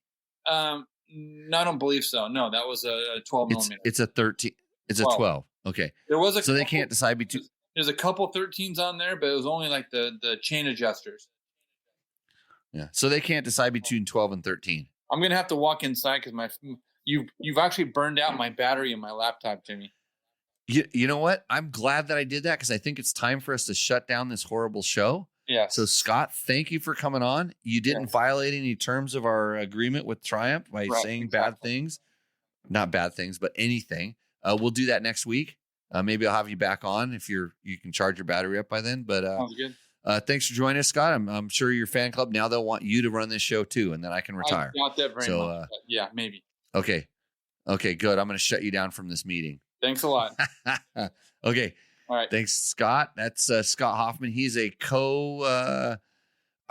No, I don't believe so. No, that was a 12mm. It's a 13. It's 12. A 12. Okay. There was so they can't decide between. There's a couple 13s on there, but it was only like the chain adjusters. Yeah. So they can't decide between 12 and 13. I'm gonna have to walk inside because you've actually burned out my battery in my laptop, Jimmy. You know what? I'm glad that I did that, because I think it's time for us to shut down this horrible show. Yeah. So Scott, thank you for coming on. You didn't violate any terms of our agreement with Triumph by saying bad things. Not bad things, but anything. We'll do that next week. Maybe I'll have you back on if you can charge your battery up by then. But sounds good. Thanks for joining us, Scott. I'm sure your fan club now, they'll want you to run this show too, and then I can retire. I doubt that very much. Yeah, maybe. Okay, good. I'm going to shut you down from this meeting. Thanks a lot. Okay. All right. Thanks, Scott. That's Scott Hoffman. He's a I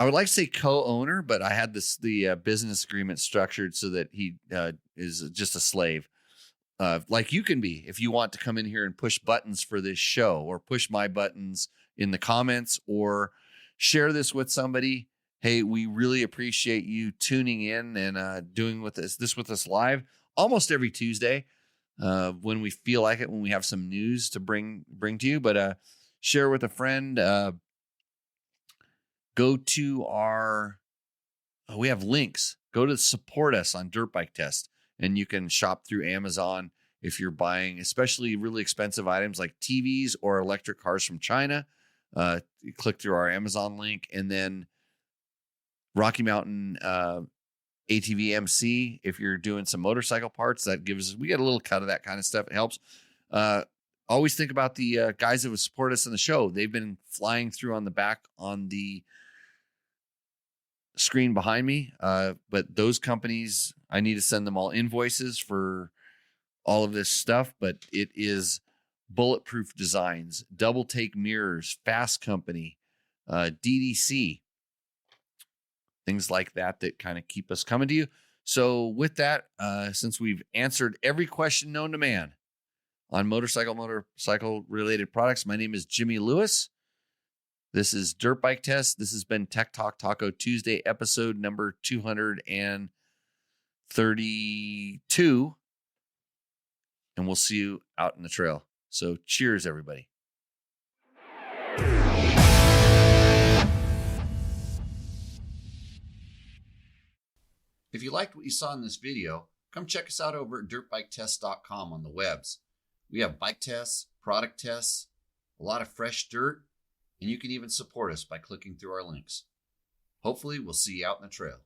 would like to say co-owner, but I had the business agreement structured so that he is just a slave. Like you can be, if you want to come in here and push buttons for this show, or push my buttons in the comments, or share this with somebody. Hey, we really appreciate you tuning in and doing this with us live almost every Tuesday. When we feel like it, when we have some news to bring to you, but share with a friend. Go to we have links. Go to support us on Dirt Bike Test, and you can shop through Amazon if you're buying, especially really expensive items like TVs or electric cars from China. You click through our Amazon link, and then Rocky Mountain ATV MC, if you're doing some motorcycle parts, we get a little cut of that kind of stuff. It helps. Always think about the guys that would support us in the show. They've been flying through on the back on the screen behind me. But those companies, I need to send them all invoices for all of this stuff. But it is Bulletproof Designs, Double Take Mirrors, Fast Company, DDC, things like that kind of keep us coming to you. So with that, since we've answered every question known to man on motorcycle related products, my name is Jimmy Lewis. This is Dirt Bike Test. This has been Tech Talk Taco Tuesday, episode number 232. And we'll see you out in the trail. So cheers, everybody. If you liked what you saw in this video, come check us out over at dirtbiketest.com on the webs. We have bike tests, product tests, a lot of fresh dirt, and you can even support us by clicking through our links. Hopefully, we'll see you out in the trail.